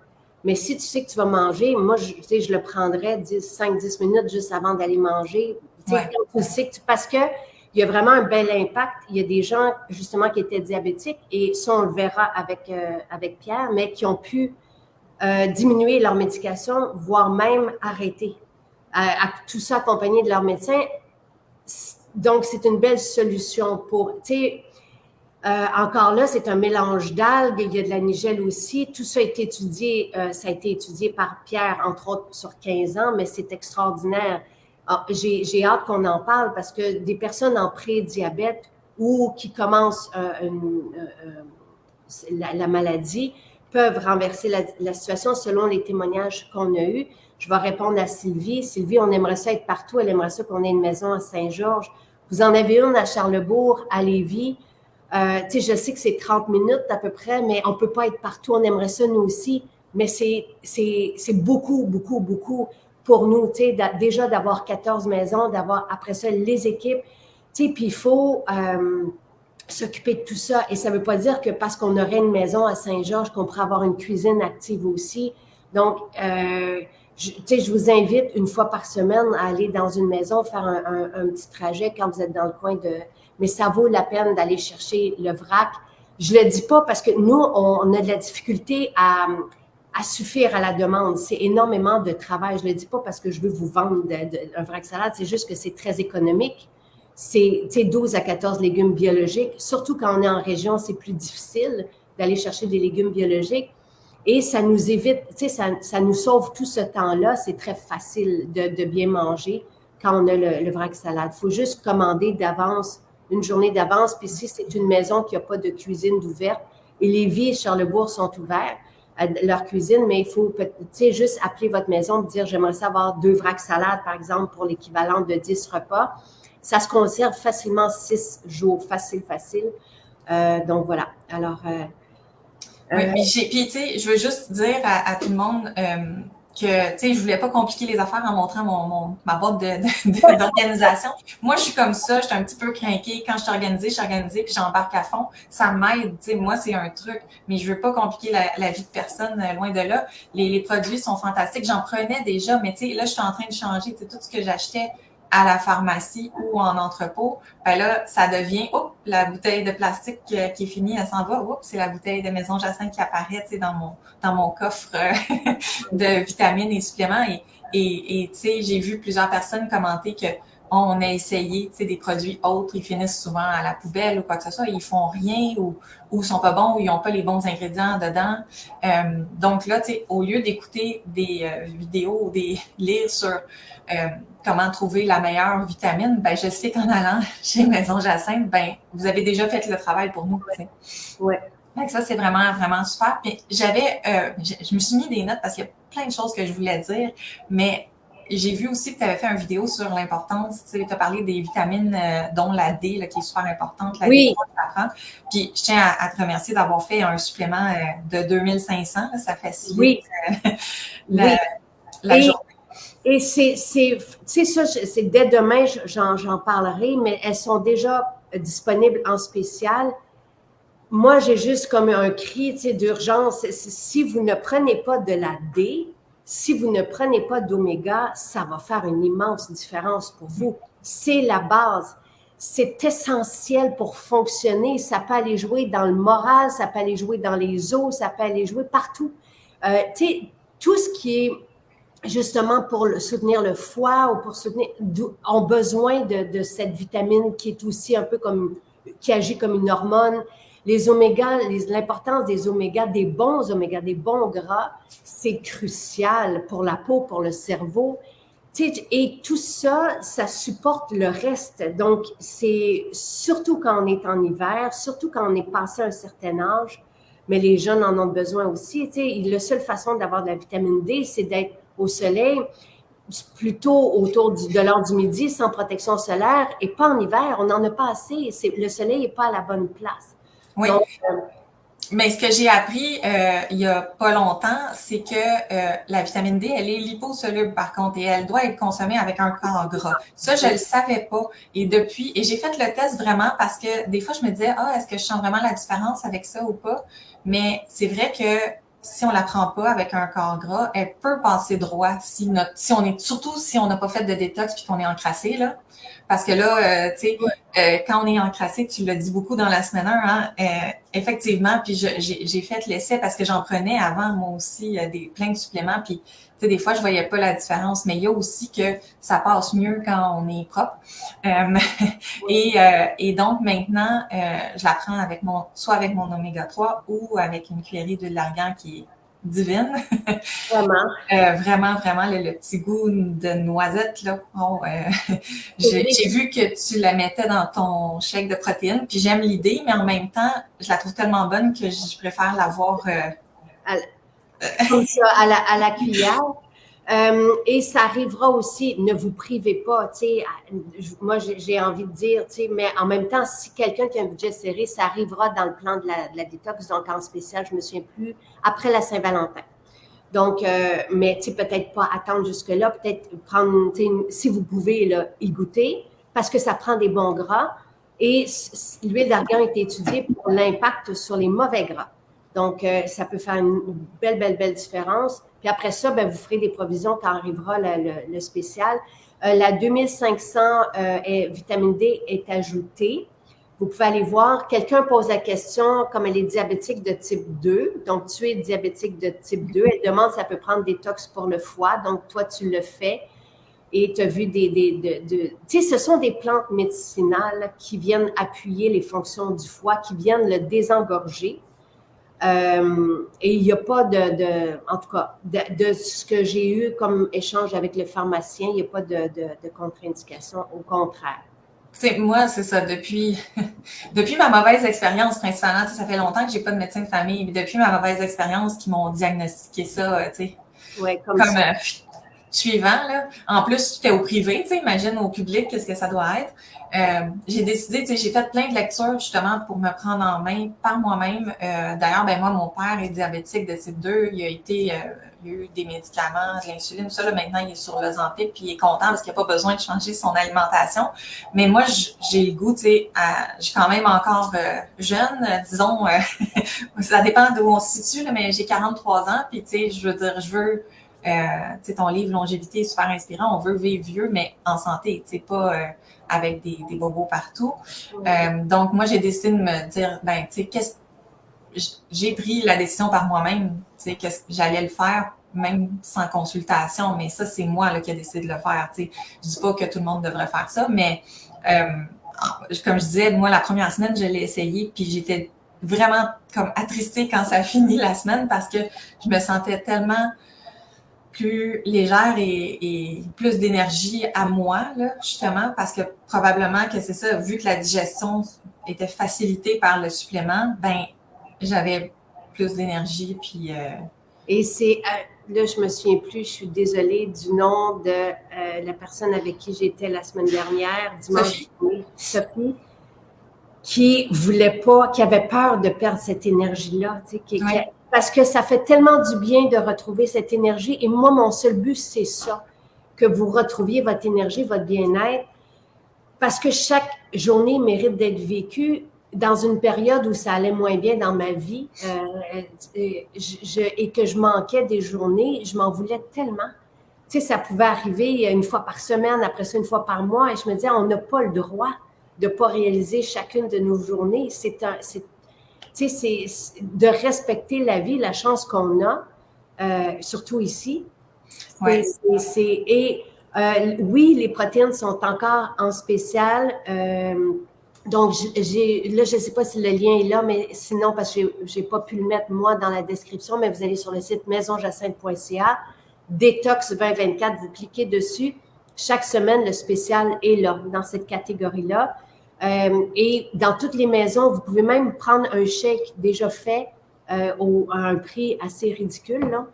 Mais si tu sais que tu vas manger, moi, je le prendrais 5-10 minutes juste avant d'aller manger. Ouais. Tu sais parce que il y a vraiment un bel impact. Il y a des gens, justement, qui étaient diabétiques, et ça, on le verra avec Pierre, mais qui ont pu diminuer leur médication, voire même arrêter. Tout ça accompagné de leur médecin. Donc, c'est une belle solution pour, tu sais, encore là, c'est un mélange d'algues, il y a de la nigelle aussi. Tout ça a été étudié, par Pierre, entre autres, sur 15 ans, mais c'est extraordinaire. J'ai hâte qu'on en parle parce que des personnes en pré-diabète ou qui commencent la maladie peuvent renverser la situation selon les témoignages qu'on a eus. Je vais répondre à Sylvie. Sylvie, on aimerait ça être partout. Elle aimerait ça qu'on ait une maison à Saint-Georges. Vous en avez une à Charlesbourg, à Lévis. Tu sais, je sais que c'est 30 minutes à peu près, mais on ne peut pas être partout. On aimerait ça, nous aussi. Mais c'est beaucoup, beaucoup, beaucoup pour nous, tu sais, déjà d'avoir 14 maisons, d'avoir après ça les équipes. Tu sais, puis il faut s'occuper de tout ça. Et ça ne veut pas dire que parce qu'on aurait une maison à Saint-Georges, qu'on pourrait avoir une cuisine active aussi. Donc, tu sais, je vous invite une fois par semaine à aller dans une maison, faire un petit trajet quand vous êtes dans le coin de... Mais ça vaut la peine d'aller chercher le vrac. Je le dis pas parce que nous, on a de la difficulté à suffire à la demande. C'est énormément de travail. Je le dis pas parce que je veux vous vendre un vrac salade. C'est juste que c'est très économique. C'est 12 à 14 légumes biologiques. Surtout quand on est en région, c'est plus difficile d'aller chercher des légumes biologiques. Et ça nous évite, tu sais, ça nous sauve tout ce temps-là. C'est très facile de bien manger quand on a le vrac salade. Il faut juste commander d'avance, une journée d'avance. Puis si c'est une maison qui n'a pas de cuisine d'ouverte, et Lévis et Charlesbourg sont ouverts à leur cuisine, mais il faut, tu sais, juste appeler votre maison et dire « J'aimerais savoir 2 vracs salades, par exemple, pour l'équivalent de 10 repas. » Ça se conserve facilement 6 jours, facile. Donc, voilà. Alors... oui, puis tu sais, je veux juste dire à tout le monde que, tu sais, je voulais pas compliquer les affaires en montrant ma boîte d'organisation. Moi, je suis comme ça, je suis un petit peu crinquée. Quand je suis organisée, puis j'embarque à fond. Ça m'aide, tu sais, moi, c'est un truc, mais je veux pas compliquer la vie de personne, loin de là. Les produits sont fantastiques. J'en prenais déjà, mais tu sais, là, je suis en train de changer. Tu sais, tout ce que j'achetais à la pharmacie ou en entrepôt, ben là, ça devient, la bouteille de plastique qui est finie, elle s'en va, c'est la bouteille de Maison Jacinthe qui apparaît, tu sais, dans mon coffre de vitamines et suppléments. Et tu sais, j'ai vu plusieurs personnes commenter que on a essayé, tu sais, des produits autres, ils finissent souvent à la poubelle ou quoi que ce soit, ils font rien ou sont pas bons ou ils ont pas les bons ingrédients dedans. Donc là, tu sais, au lieu d'écouter des vidéos ou lire sur comment trouver la meilleure vitamine, ben je sais qu'en allant chez Maison Jacinthe, ben vous avez déjà fait le travail pour nous. Tu sais. Ouais. Donc ça, c'est vraiment, vraiment super. Puis je me suis mis des notes parce qu'il y a plein de choses que je voulais dire, mais j'ai vu aussi que tu avais fait une vidéo sur l'importance, tu sais, tu as parlé des vitamines, dont la D, là, qui est super importante, la D3 que tu apprends. Puis je tiens à te remercier d'avoir fait un supplément de 2500, là, ça facilite la journée. Et c'est ça, c'est dès demain, j'en parlerai, mais elles sont déjà disponibles en spécial. Moi, j'ai juste comme un cri, tu sais, d'urgence. Si vous ne prenez pas de la D, si vous ne prenez pas d'oméga, ça va faire une immense différence pour vous. C'est la base. C'est essentiel pour fonctionner. Ça peut aller jouer dans le moral, ça peut aller jouer dans les os, ça peut aller jouer partout. Tu sais, tout ce qui est justement pour soutenir le foie ou pour soutenir, ont besoin de cette vitamine qui est aussi un peu comme, qui agit comme une hormone. Les omégas, l'importance des omégas, des bons omégas, des bons gras, c'est crucial pour la peau, pour le cerveau. Et tout ça, ça supporte le reste. Donc, c'est surtout quand on est en hiver, surtout quand on est passé un certain âge, mais les jeunes en ont besoin aussi. La seule façon d'avoir de la vitamine D, c'est d'être au soleil, plutôt autour de l'heure du midi, sans protection solaire, et pas en hiver. On n'en a pas assez. Le soleil n'est pas à la bonne place. Oui. Donc, mais ce que j'ai appris il y a pas longtemps, c'est que la vitamine D, elle est liposoluble par contre, et elle doit être consommée avec un corps gras. Ça, je le savais pas. Et j'ai fait le test vraiment parce que des fois, je me disais, est-ce que je sens vraiment la différence avec ça ou pas? Mais c'est vrai que si on la prend pas avec un corps gras, elle peut passer droit surtout si on n'a pas fait de détox puis qu'on est encrassé, là. Parce que là, tu sais, quand on est encrassé, tu l'as dit beaucoup dans la semaine 1, effectivement, puis j'ai fait l'essai parce que j'en prenais avant, moi aussi, plein de suppléments, puis tu sais, des fois, je voyais pas la différence, mais il y a aussi que ça passe mieux quand on est propre. Et donc, maintenant, je la prends soit avec mon oméga 3 ou avec une cuillerée d'huile d'argan qui est divine. Vraiment. Vraiment, le petit goût de noisette, là. J'ai vu que tu la mettais dans ton shake de protéines, puis j'aime l'idée, mais en même temps, je la trouve tellement bonne que je préfère l'avoir comme ça, à la cuillère. Et ça arrivera aussi, ne vous privez pas, tu sais, moi j'ai envie de dire, tu sais, mais en même temps, si quelqu'un qui a un budget serré, ça arrivera dans le plan de la détox, donc en spécial, je me souviens plus, après la Saint-Valentin. Donc, mais tu sais, peut-être pas attendre jusque-là, peut-être prendre, si vous pouvez, là, y goûter, parce que ça prend des bons gras. Et l'huile d'argan a été étudiée pour l'impact sur les mauvais gras. Donc, ça peut faire une belle différence. Puis après ça, ben, vous ferez des provisions quand arrivera le spécial. La 2500 vitamine D est ajoutée. Vous pouvez aller voir. Quelqu'un pose la question, comme elle est diabétique de type 2, donc tu es diabétique de type 2, elle demande si elle peut prendre des tox pour le foie, donc toi, tu le fais. Et tu as vu tu sais, ce sont des plantes médicinales qui viennent appuyer les fonctions du foie, qui viennent le désengorger. Et il n'y a pas en tout cas, de ce que j'ai eu comme échange avec le pharmacien, il n'y a pas de contre-indication, au contraire. T'sais, moi, c'est ça, depuis ma mauvaise expérience, principalement, ça fait longtemps que j'ai pas de médecin de famille, mais depuis ma mauvaise expérience qui m'ont diagnostiqué ça, tu sais, comme suivant, là. En plus, j'étais au privé, tu sais, imagine au public, qu'est-ce que ça doit être. J'ai décidé, tu sais, j'ai fait plein de lectures, justement, pour me prendre en main par moi-même. D'ailleurs, ben moi, mon père est diabétique de type 2. Il a eu des médicaments, de l'insuline, tout ça. Là, maintenant, il est sur l'Ozempic, puis il est content parce qu'il n'a pas besoin de changer son alimentation. Mais moi, j'ai le goût, tu sais, je suis quand même encore jeune, disons, ça dépend d'où on se situe, là, mais j'ai 43 ans, puis tu sais, je veux dire, je veux Ton livre Longévité est super inspirant. On veut vivre vieux, mais en santé, pas avec des bobos partout. Donc, moi, j'ai décidé de me dire, j'ai pris la décision par moi-même, que j'allais le faire, même sans consultation, mais ça, c'est moi là, qui ai décidé de le faire. Je dis pas que tout le monde devrait faire ça, mais comme je disais, moi, la première semaine, je l'ai essayé, puis j'étais vraiment comme attristée quand ça a fini la semaine parce que je me sentais tellement plus légère et plus d'énergie à moi, là, justement, parce que probablement que c'est ça, vu que la digestion était facilitée par le supplément, j'avais plus d'énergie, puis... Et c'est, là, je me souviens plus, je suis désolée du nom de la personne avec qui j'étais la semaine dernière, dimanche dernier, Sophie, qui voulait pas, qui avait peur de perdre cette énergie-là, tu sais, parce que ça fait tellement du bien de retrouver cette énergie. Et moi, mon seul but, c'est ça, que vous retrouviez votre énergie, votre bien-être, parce que chaque journée mérite d'être vécue. Dans une période où ça allait moins bien dans ma vie et que je manquais des journées, je m'en voulais tellement. Tu sais, ça pouvait arriver une fois par semaine, après ça, une fois par mois, et je me disais, on n'a pas le droit de ne pas réaliser chacune de nos journées. C'est de respecter la vie, la chance qu'on a, surtout ici. Ouais. Oui, les protéines sont encore en spécial. Donc, là, je ne sais pas si le lien est là, mais sinon, parce que je n'ai pas pu le mettre, moi, dans la description, mais vous allez sur le site maisonjacinthe.ca, Détox 2024, vous cliquez dessus. Chaque semaine, le spécial est là, dans cette catégorie-là. Et dans toutes les maisons, vous pouvez même prendre un shake déjà fait à un prix assez ridicule, là,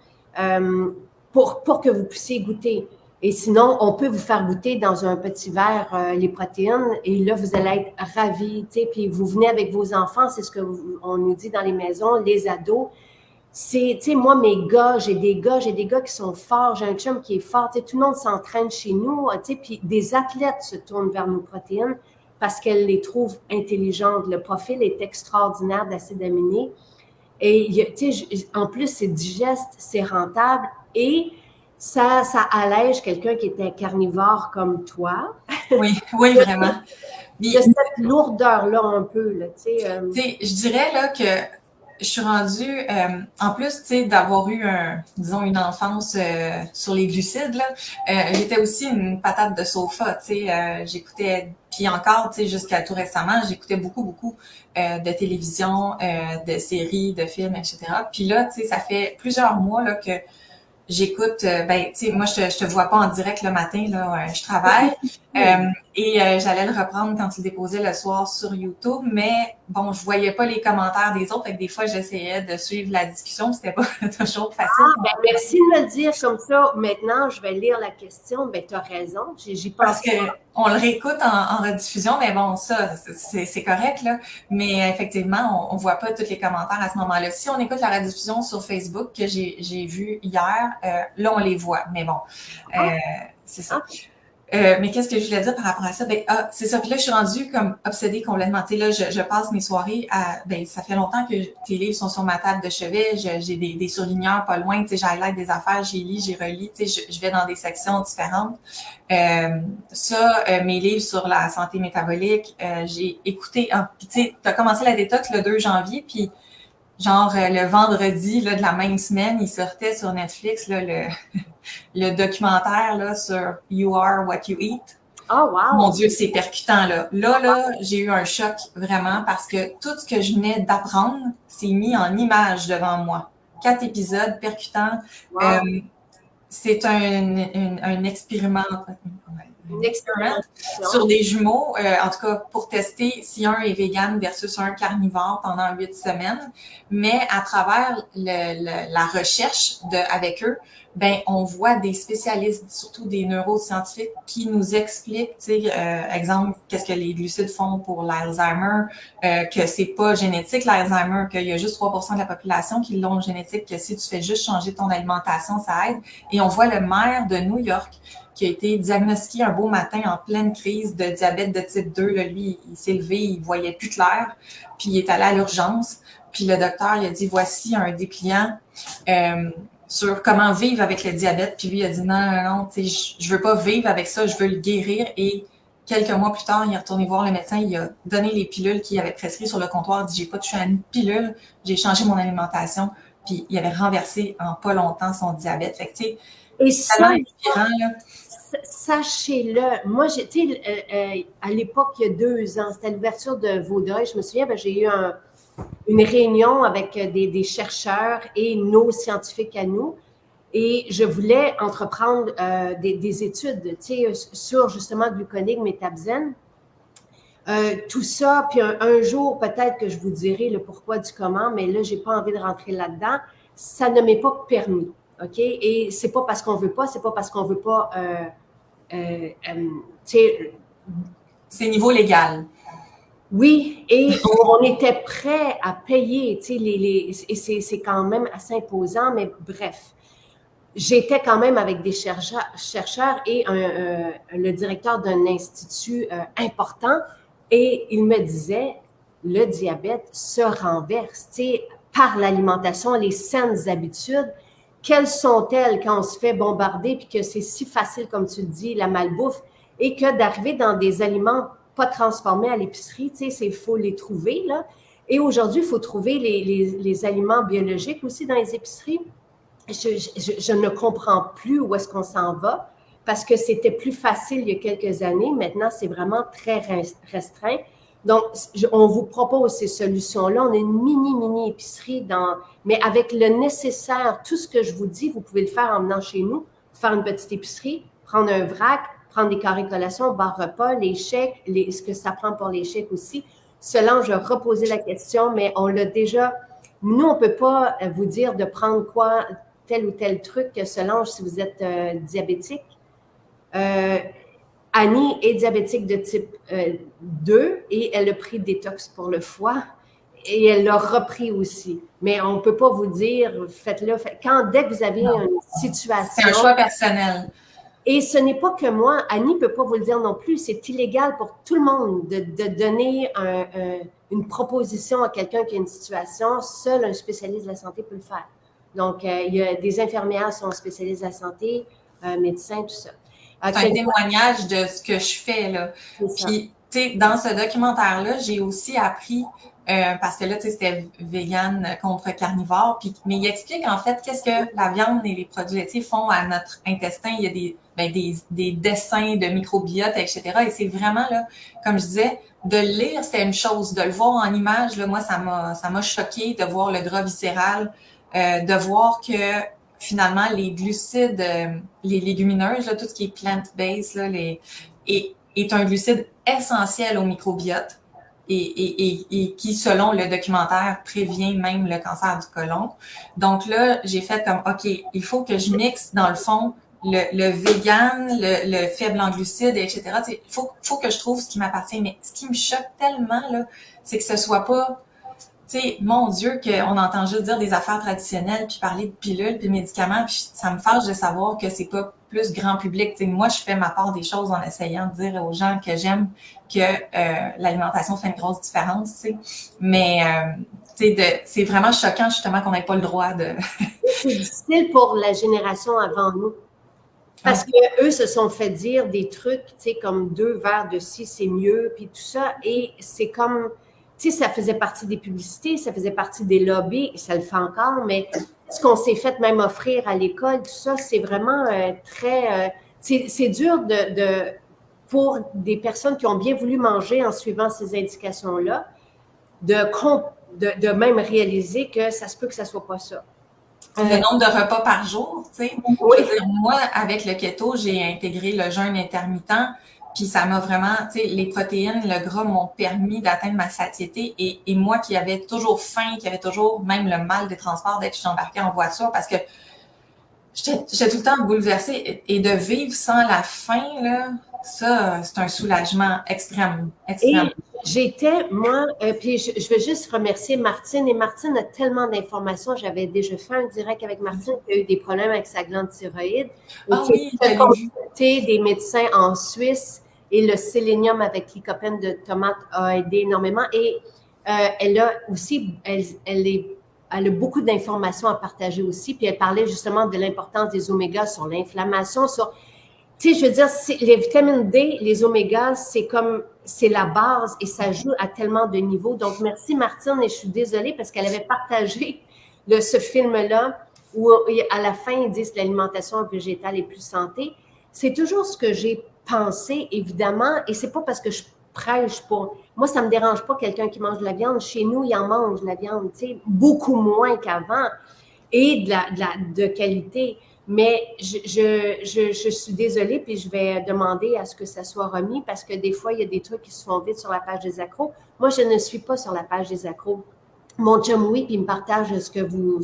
pour que vous puissiez goûter. Et sinon, on peut vous faire goûter dans un petit verre les protéines et là, vous allez être ravis. Puis vous venez avec vos enfants, c'est ce qu'on nous dit dans les maisons, les ados. Tu sais, moi, mes gars, j'ai des gars qui sont forts. J'ai un chum qui est fort. Tu sais, tout le monde s'entraîne chez nous. Tu sais, puis des athlètes se tournent vers nos protéines parce qu'elles les trouvent intelligentes. Le profil est extraordinaire d'acides aminés. Et tu sais, en plus, c'est digeste, c'est rentable et ça allège quelqu'un qui était carnivore comme toi. Oui, oui, vraiment. Il y a cette lourdeur-là un peu, là, tu sais. Je dirais là que je suis rendue, en plus, tu sais, d'avoir eu une enfance sur les glucides, là, j'étais aussi une patate de sofa, tu sais, j'écoutais, puis encore, tu sais, jusqu'à tout récemment, j'écoutais beaucoup de télévision, de séries, de films, etc. Puis là, tu sais, ça fait plusieurs mois là que j'écoute, tu sais, moi, je te vois pas en direct le matin, là, je travaille. J'allais le reprendre quand tu le déposais le soir sur YouTube, mais bon, je voyais pas les commentaires des autres, fait que des fois, j'essayais de suivre la discussion, c'était pas toujours facile. Merci de me le dire comme ça. Maintenant, je vais lire la question. Tu as raison, j'y pense. Parce qu'on le réécoute en rediffusion, mais bon, ça, c'est correct, là. Mais effectivement, on voit pas tous les commentaires à ce moment-là. Si on écoute la rediffusion sur Facebook, que j'ai vu hier, là, on les voit. Mais bon, c'est ça. Mais qu'est-ce que je voulais dire par rapport à ça? C'est ça. Puis là, je suis rendue comme obsédée complètement. Tu sais, là, je passe mes soirées ça fait longtemps que tes livres sont sur ma table de chevet. J'ai des surligneurs pas loin. Tu sais, j'highlight des affaires, j'y lis, j'y relis. Tu sais, je vais dans des sections différentes. Mes livres sur la santé métabolique, j'ai écouté. Puis tu sais, t'as commencé la détox le 2 janvier, puis genre le vendredi là, de la même semaine, il sortait sur Netflix là, le documentaire là, sur You Are What You Eat. Oh, wow! Mon Dieu, c'est percutant, là. Là, j'ai eu un choc, vraiment, parce que tout ce que je venais d'apprendre s'est mis en image devant moi. 4 épisodes percutants. Wow. C'est un expériment. Une expérience sur des jumeaux, en tout cas pour tester si un est vegan versus un carnivore pendant 8 semaines. Mais à travers la recherche avec eux, on voit des spécialistes, surtout des neuroscientifiques, qui nous expliquent, tu sais, exemple, qu'est-ce que les glucides font pour l'Alzheimer, que c'est pas génétique l'Alzheimer, qu'il y a juste 3% de la population qui l'ont génétique, que si tu fais juste changer ton alimentation, ça aide. Et on voit le maire de New York qui a été diagnostiqué un beau matin en pleine crise de diabète de type 2. Là, lui, il s'est levé, il voyait plus clair, puis il est allé à l'urgence. Puis le docteur, il a dit, voici un dépliant sur comment vivre avec le diabète. Puis lui, il a dit non, je veux pas vivre avec ça, je veux le guérir. Et quelques mois plus tard, il est retourné voir le médecin, il a donné les pilules qu'il avait prescrites sur le comptoir, il dit j'ai pas touché à une pilule, j'ai changé mon alimentation, puis il avait renversé en pas longtemps son diabète. Fait que, tu sais, c'est tellement inspirant, là. Sachez-le, moi, à l'époque, il y a 2 ans, c'était l'ouverture de Vaudreuil, je me souviens, j'ai eu une réunion avec des chercheurs et nos scientifiques à nous, et je voulais entreprendre des études, sur justement gluconique, métabzène, tout ça, puis un jour, peut-être que je vous dirai le pourquoi du comment, mais là, j'ai pas envie de rentrer là-dedans. Ça ne m'est pas permis, OK? Et c'est pas parce qu'on veut pas, c'est pas parce qu'on veut pas, c'est niveau légal. Oui, et on était prêt à payer, et c'est quand même assez imposant, mais bref. J'étais quand même avec des chercheurs et le directeur d'un institut important, et il me disait, le diabète se renverse, par l'alimentation, les saines habitudes. Quelles sont-elles quand on se fait bombarder puis que c'est si facile, comme tu le dis, la malbouffe, et que d'arriver dans des aliments pas transformés à l'épicerie, il faut les trouver, là. Et aujourd'hui, il faut trouver les aliments biologiques aussi dans les épiceries. Je ne comprends plus où est-ce qu'on s'en va, parce que c'était plus facile il y a quelques années. Maintenant, c'est vraiment très restreint. Donc, on vous propose ces solutions-là. On a une mini épicerie, mais avec le nécessaire, tout ce que je vous dis, vous pouvez le faire en venant chez nous, faire une petite épicerie, prendre un vrac, prendre des carrés collations, bar repas, les chèques, ce que ça prend pour les chèques aussi. Solange a reposé la question, mais on l'a déjà. Nous, on ne peut pas vous dire de prendre quoi, tel ou tel truc, Solange, si vous êtes diabétique. Annie est diabétique de type 2 et elle a pris détox pour le foie et elle l'a repris aussi. Mais on ne peut pas vous dire, faites-le. Dès que vous avez une situation... C'est un choix personnel. Et ce n'est pas que moi, Annie ne peut pas vous le dire non plus, c'est illégal pour tout le monde de donner une proposition à quelqu'un qui a une situation. Seul un spécialiste de la santé peut le faire. Donc, il y a des infirmières qui sont spécialistes de la santé, médecins, tout ça. C'est un témoignage de ce que je fais, là. Puis, tu sais, dans ce documentaire-là, j'ai aussi appris, parce que là, tu sais, c'était vegan contre carnivore, mais il explique, en fait, qu'est-ce que la viande et les produits laitiers font à notre intestin. Il y a des dessins de microbiote, etc. Et c'est vraiment, là, comme je disais, de le lire, c'était une chose. De le voir en image, là, moi, ça m'a choqué de voir le gras viscéral, de voir que finalement, les glucides, les légumineuses, là, tout ce qui est plant-based, là, est un glucide essentiel au microbiote et qui, selon le documentaire, prévient même le cancer du côlon. Donc là, j'ai fait comme, OK, il faut que je mixe, dans le fond, le vegan, le faible en glucides, etc. Il faut que je trouve ce qui m'appartient. Mais ce qui me choque tellement, là, c'est que ce soit pas... Tu sais, mon Dieu, qu'on entend juste dire des affaires traditionnelles, puis parler de pilules, puis de médicaments, puis ça me fâche de savoir que c'est pas plus grand public. Tu sais, moi, je fais ma part des choses en essayant de dire aux gens que j'aime que l'alimentation fait une grosse différence, tu sais. Mais, tu sais, c'est vraiment choquant, justement, qu'on n'ait pas le droit de... C'est difficile pour la génération avant nous. Parce que eux se sont fait dire des trucs, tu sais, comme 2 verres de ci, c'est mieux, puis tout ça. Et c'est comme... Tu sais, ça faisait partie des publicités, ça faisait partie des lobbies, ça le fait encore, mais ce qu'on s'est fait même offrir à l'école, tout ça, c'est vraiment très... c'est dur pour des personnes qui ont bien voulu manger en suivant ces indications-là, de même réaliser que ça se peut que ça soit pas ça. Le nombre de repas par jour, tu sais. Oui. Je veux dire, moi, avec le keto, j'ai intégré le jeûne intermittent. Puis ça m'a vraiment, tu sais, les protéines, le gras m'ont permis d'atteindre ma satiété. Et moi qui avais toujours faim, qui avait toujours même le mal des transports, d'être embarquée en voiture parce que j'étais tout le temps bouleversée. Et de vivre sans la faim, là, ça, c'est un soulagement extrême. Et j'étais, moi, puis je veux juste remercier Martine. Et Martine a tellement d'informations. J'avais déjà fait un direct avec Martine qui a eu des problèmes avec sa glande thyroïde. Et qui a consulté des médecins en Suisse. Et le sélénium avec lycopène de tomate a aidé énormément. Et elle a aussi, elle est elle a beaucoup d'informations à partager aussi. Puis elle parlait justement de l'importance des omégas sur l'inflammation, sur, tu sais, je veux dire, les vitamines D, les omégas, c'est la base et ça joue à tellement de niveaux. Donc, merci Martine, et je suis désolée parce qu'elle avait partagé ce film-là où à la fin, ils disent que l'alimentation végétale est plus santé. C'est toujours ce que j'ai pensé, évidemment, et c'est pas parce que je prêche pour... Moi, ça me dérange pas quelqu'un qui mange de la viande. Chez nous, il en mange de la viande, tu sais, beaucoup moins qu'avant et de qualité. Mais je suis désolée, puis je vais demander à ce que ça soit remis parce que des fois, il y a des trucs qui se font vite sur la page des accros. Moi, je ne suis pas sur la page des accros. Mon chum, oui, puis il me partage ce que vous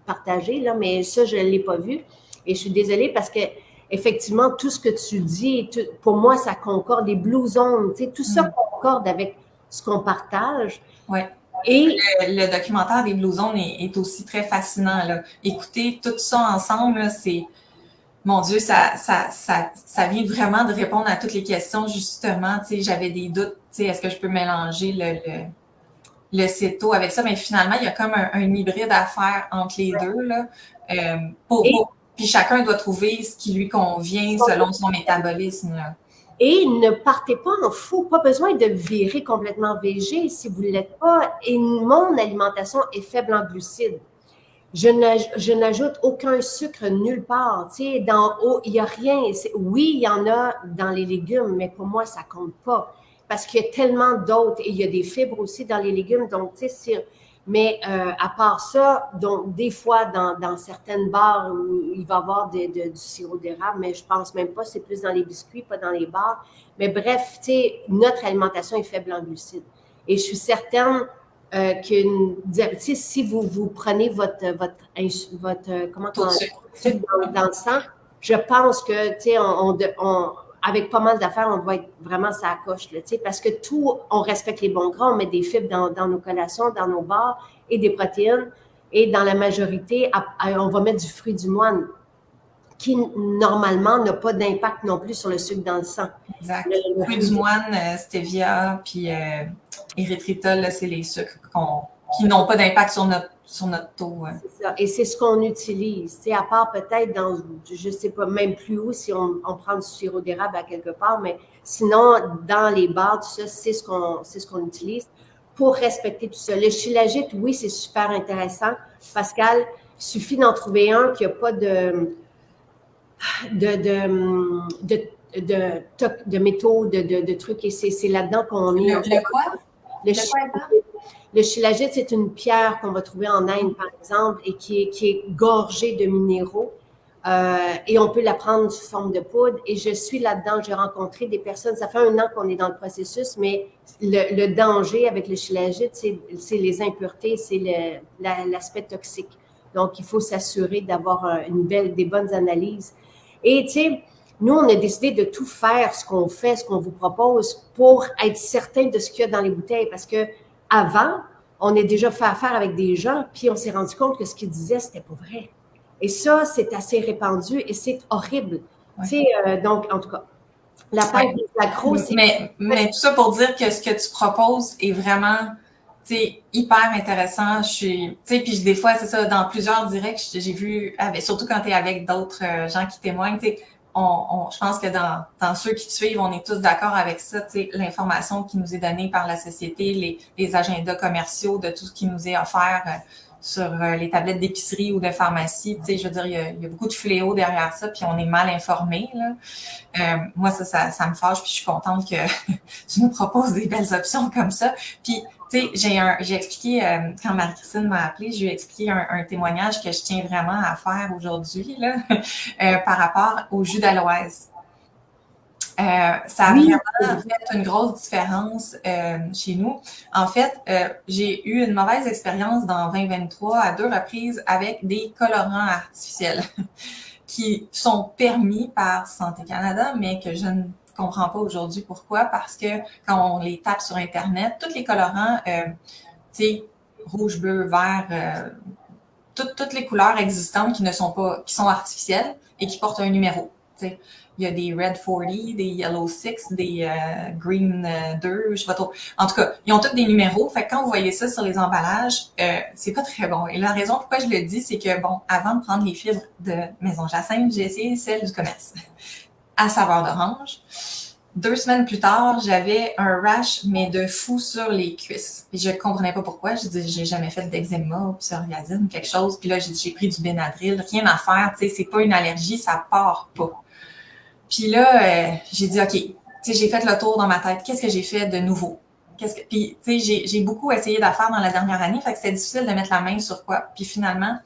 partagez, là, mais ça, je ne l'ai pas vu. Et je suis désolée parce que effectivement, tout ce que tu dis, pour moi, ça concorde. Les blue zones, tu sais, tout ça concorde avec ce qu'on partage. Oui. Et le documentaire des Blue Zones est aussi très fascinant, là. Écouter tout ça ensemble, c'est, mon Dieu, ça vient vraiment de répondre à toutes les questions, justement. Tu sais, j'avais des doutes, tu sais, est-ce que je peux mélanger le céto avec ça? Mais finalement, il y a comme un hybride à faire entre les deux, là. Puis chacun doit trouver ce qui lui convient selon son métabolisme, là. Et ne partez pas en fou, pas besoin de virer complètement végé si vous ne l'êtes pas. Et mon alimentation est faible en glucides. Je n'ajoute aucun sucre nulle part. Tu sais, d'en haut, il n'y a rien. Oui, il y en a dans les légumes, mais pour moi, ça compte pas. Parce qu'il y a tellement d'autres. Et il y a des fibres aussi dans les légumes. Donc, tu sais, mais à part ça, donc des fois dans certaines barres où il va y avoir du sirop d'érable, mais je pense même pas, c'est plus dans les biscuits, pas dans les barres. Mais bref, tu sais, notre alimentation est faible en glucides. Et je suis certaine que si vous prenez votre comment on dit, dans le sang, je pense que tu sais, avec pas mal d'affaires, on doit être vraiment ça coche, là, parce que tout, on respecte les bons gras, on met des fibres dans nos collations, dans nos bars et des protéines. Et dans la majorité, on va mettre du fruit du moine qui, normalement, n'a pas d'impact non plus sur le sucre dans le sang. Exact. Le fruit du moine, stevia, puis érythritol, c'est les sucres qui n'ont pas d'impact sur notre taux. C'est ça. Et c'est ce qu'on utilise. Tu sais, à part peut-être dans, je ne sais pas même plus où, si on prend du sirop d'érable à quelque part, mais sinon, dans les bars, tout ça, c'est ce qu'on utilise pour respecter tout ça. Le shilajit, oui, c'est super intéressant. Pascal, il suffit d'en trouver un qui n'a pas de métaux, de trucs, et c'est là-dedans qu'on est. Le quoi? Le shilajit, c'est une pierre qu'on va trouver en Inde, par exemple, et qui est gorgée de minéraux. Et on peut la prendre sous forme de poudre. Et je suis là-dedans, j'ai rencontré des personnes, ça fait 1 an qu'on est dans le processus, mais le danger avec le shilajit, c'est les impuretés, c'est l'aspect toxique. Donc, il faut s'assurer d'avoir des bonnes analyses. Et tu sais, nous, on a décidé de tout faire, ce qu'on fait, ce qu'on vous propose, pour être certain de ce qu'il y a dans les bouteilles. Parce que avant, on a déjà fait affaire avec des gens, puis on s'est rendu compte que ce qu'ils disaient, c'était pas vrai. Et ça, c'est assez répandu et c'est horrible. Ouais. Tu sais, donc, en tout cas, la page des accros, c'est... Mais tout ça pour dire que ce que tu proposes est vraiment, tu sais, hyper intéressant. Tu sais, puis des fois, c'est ça, dans plusieurs directs, j'ai vu, surtout quand tu es avec d'autres gens qui témoignent, tu sais, je pense que dans ceux qui te suivent, on est tous d'accord avec ça, tu sais, l'information qui nous est donnée par la société, les agendas commerciaux de tout ce qui nous est offert sur les tablettes d'épicerie ou de pharmacie, tu sais, je veux dire, il y a beaucoup de fléaux derrière ça, puis on est mal informé, là. Moi, ça me fâche, puis je suis contente que tu nous proposes des belles options comme ça. Puis, tu sais, j'ai expliqué, quand Marie-Christine m'a appelée, je lui ai expliqué un témoignage que je tiens vraiment à faire aujourd'hui, là, par rapport au jus d'aloès. Ça a vraiment fait une grosse différence chez nous. En fait, j'ai eu une mauvaise expérience dans 2023 à 2 reprises avec des colorants artificiels qui sont permis par Santé Canada, mais que je ne comprends pas aujourd'hui pourquoi, parce que quand on les tape sur Internet, tous les colorants, tu sais, rouge, bleu, vert, toutes les couleurs existantes qui sont artificielles et qui portent un numéro. sais. Il y a des Red 40, des Yellow 6, des Green 2, je sais pas trop. En tout cas, ils ont tous des numéros. Fait que quand vous voyez ça sur les emballages, c'est pas très bon. Et la raison pourquoi je le dis, c'est que, bon, avant de prendre les fibres de Maison Jacinthe, j'ai essayé celles du commerce à saveur d'orange. 2 semaines plus tard, j'avais un rash, mais de fou sur les cuisses. Et je ne comprenais pas pourquoi. Je dis, j'ai jamais fait d'eczéma ou psoriasis ou quelque chose. Puis là, j'ai pris du Benadryl. Rien à faire, tu sais, c'est pas une allergie, ça part pas. Puis là, j'ai dit, OK, tu sais, j'ai fait le tour dans ma tête. Qu'est-ce que j'ai fait de nouveau? Puis, tu sais, j'ai beaucoup essayé d'affaires dans la dernière année, fait que c'était difficile de mettre la main sur quoi. Puis finalement,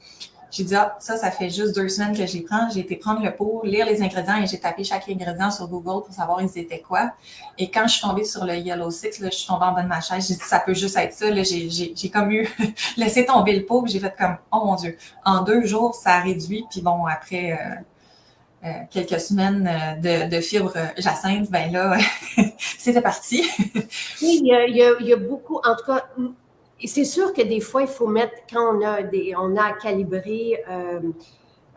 j'ai dit, ça fait juste 2 semaines que j'y prends. J'ai été prendre le pot, lire les ingrédients et j'ai tapé chaque ingrédient sur Google pour savoir ils étaient quoi. Et quand je suis tombée sur le Yellow 6, là, je suis tombée en bas de ma chaise. J'ai dit, ça peut juste être ça. Là, j'ai comme eu laissé tomber le pot. Puis j'ai fait comme, oh mon Dieu. En 2 jours, ça a réduit. Puis bon, après quelques semaines de fibres Jacinthe, ben là, c'était parti. Oui, il y a beaucoup, en tout cas, c'est sûr que des fois, il faut mettre, quand on a à calibrer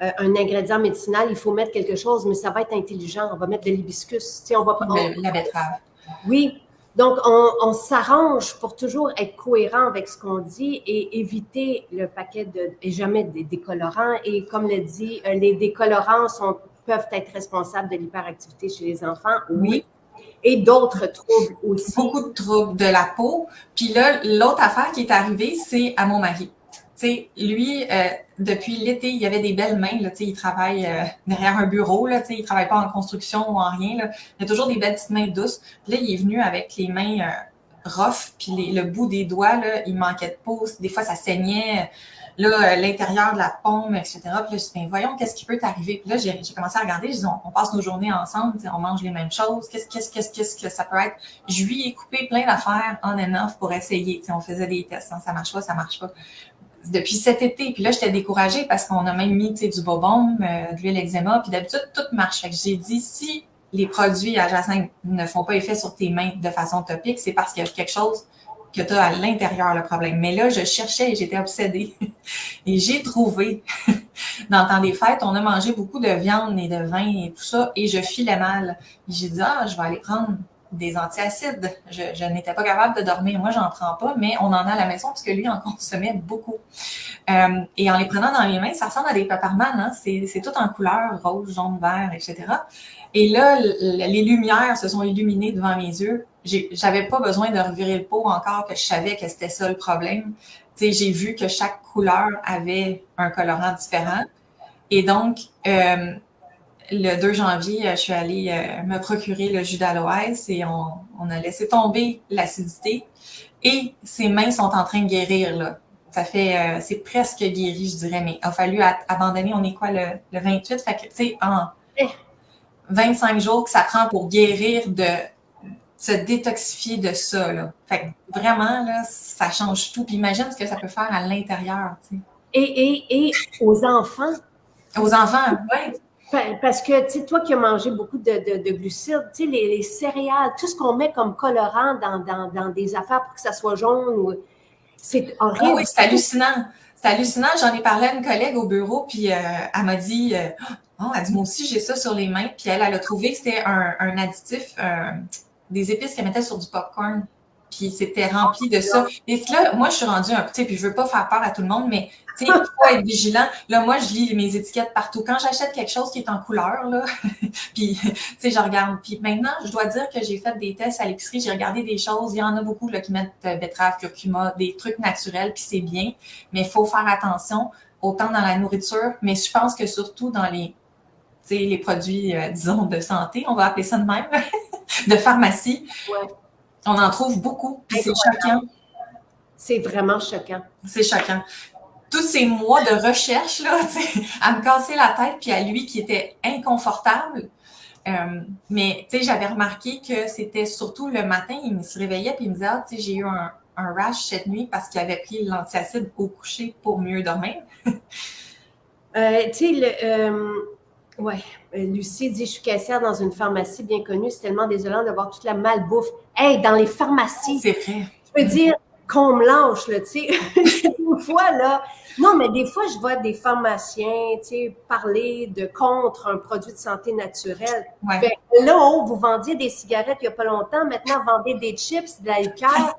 un ingrédient médicinal, il faut mettre quelque chose, mais ça va être intelligent. On va mettre de l'hibiscus. La betterave. Oui. Donc, on s'arrange pour toujours être cohérent avec ce qu'on dit et éviter le paquet et jamais des décolorants. Et comme le dit, les décolorants peuvent être responsables de l'hyperactivité chez les enfants. Oui. Et d'autres troubles aussi. Beaucoup de troubles de la peau. Puis là, l'autre affaire qui est arrivée, c'est à mon mari. Tu sais, lui, depuis l'été, il avait des belles mains. Là, tu sais, il travaille derrière un bureau. Là, tu sais, il travaille pas en construction ou en rien. Là. Il a toujours des belles petites mains douces. Puis là, il est venu avec les mains rough. Puis le bout des doigts, là, il manquait de peau. Des fois, ça saignait. Là, l'intérieur de la paume, etc. Puis là, je dis, ben, voyons, qu'est-ce qui peut t'arriver? Puis là, j'ai commencé à regarder, je dis, on passe nos journées ensemble, on mange les mêmes choses, qu'est-ce que ça peut être? Je lui ai coupé plein d'affaires on and off pour essayer, on faisait des tests, ça marche pas. Depuis cet été, puis là, j'étais découragée parce qu'on a même mis, du Bobaume, de l'huile eczéma, puis d'habitude, tout marche. Fait que j'ai dit, si les produits à Jacinthe ne font pas effet sur tes mains de façon topique, c'est parce qu'il y a quelque chose que tu as à l'intérieur le problème. Mais là, je cherchais et j'étais obsédée. Et j'ai trouvé, dans le temps des fêtes, on a mangé beaucoup de viande et de vin et tout ça, et je filais mal. Et j'ai dit, je vais aller prendre des antiacides. Je n'étais pas capable de dormir. Moi, j'en prends pas, mais on en a à la maison parce que lui en consommait beaucoup. Et en les prenant dans les mains, ça ressemble à des Pepperman, hein? C'est tout en couleur, rose, jaune, vert, etc. Et là, les lumières se sont illuminées devant mes yeux. J'avais pas besoin de revirer le pot encore, que je savais que c'était ça le problème. Tu sais, j'ai vu que chaque couleur avait un colorant différent. Et donc, le 2 janvier, je suis allée me procurer le jus d'aloès et on a laissé tomber l'acidité. Et ses mains sont en train de guérir, là. Ça fait, c'est presque guéri, je dirais, mais il a fallu abandonner, on est quoi, le 28? Fait que, tu sais, en 25 jours que ça prend pour guérir de se détoxifier de ça, là. Fait que vraiment, là, ça change tout. Puis imagine ce que ça peut faire à l'intérieur, tu sais. Et aux enfants. Aux enfants, oui. Parce que, tu sais, toi qui as mangé beaucoup de glucides, tu sais, les céréales, tout ce qu'on met comme colorant dans des affaires pour que ça soit jaune, c'est horrible. Ah oui, c'est hallucinant. C'est hallucinant. J'en ai parlé à une collègue au bureau, puis elle m'a dit, elle dit, moi aussi, j'ai ça sur les mains. Puis elle a trouvé que c'était un additif, des épices qu'elle mettait sur du popcorn. Puis c'était rempli de ça. Et là, moi, je suis rendue un petit, puis je veux pas faire peur à tout le monde, mais tu sais, il faut être vigilant. Là, moi, je lis mes étiquettes partout. Quand j'achète quelque chose qui est en couleur, là, puis tu sais, je regarde. Puis maintenant, je dois dire que j'ai fait des tests à l'épicerie, j'ai regardé des choses. Il y en a beaucoup là qui mettent betterave, curcuma, des trucs naturels, puis c'est bien. Mais il faut faire attention, autant dans la nourriture, mais je pense que surtout dans les produits, disons, de santé, on va appeler ça de même, de pharmacie. Ouais. On en trouve beaucoup, puis c'est choquant. C'est vraiment choquant. C'est choquant. Tous ces mois de recherche, là, à me casser la tête, puis à lui qui était inconfortable. Mais, tu sais, j'avais remarqué que c'était surtout le matin, il se réveillait, puis il me disait, tu sais, j'ai eu un rash cette nuit parce qu'il avait pris l'antiacide au coucher pour mieux dormir. Tu sais, ouais, Lucie dit, je suis caissière dans une pharmacie bien connue, c'est tellement désolant de voir toute la malbouffe. Hey, dans les pharmacies! C'est vrai. Je veux dire, qu'on me lâche, là, tu sais. Une fois, là, non, mais des fois, je vois des pharmaciens, tu sais, parler de contre un produit de santé naturelle. Ouais. Ben, là, oh, vous vendiez des cigarettes il n'y a pas longtemps, maintenant, vous vendez des chips, de l'alcool.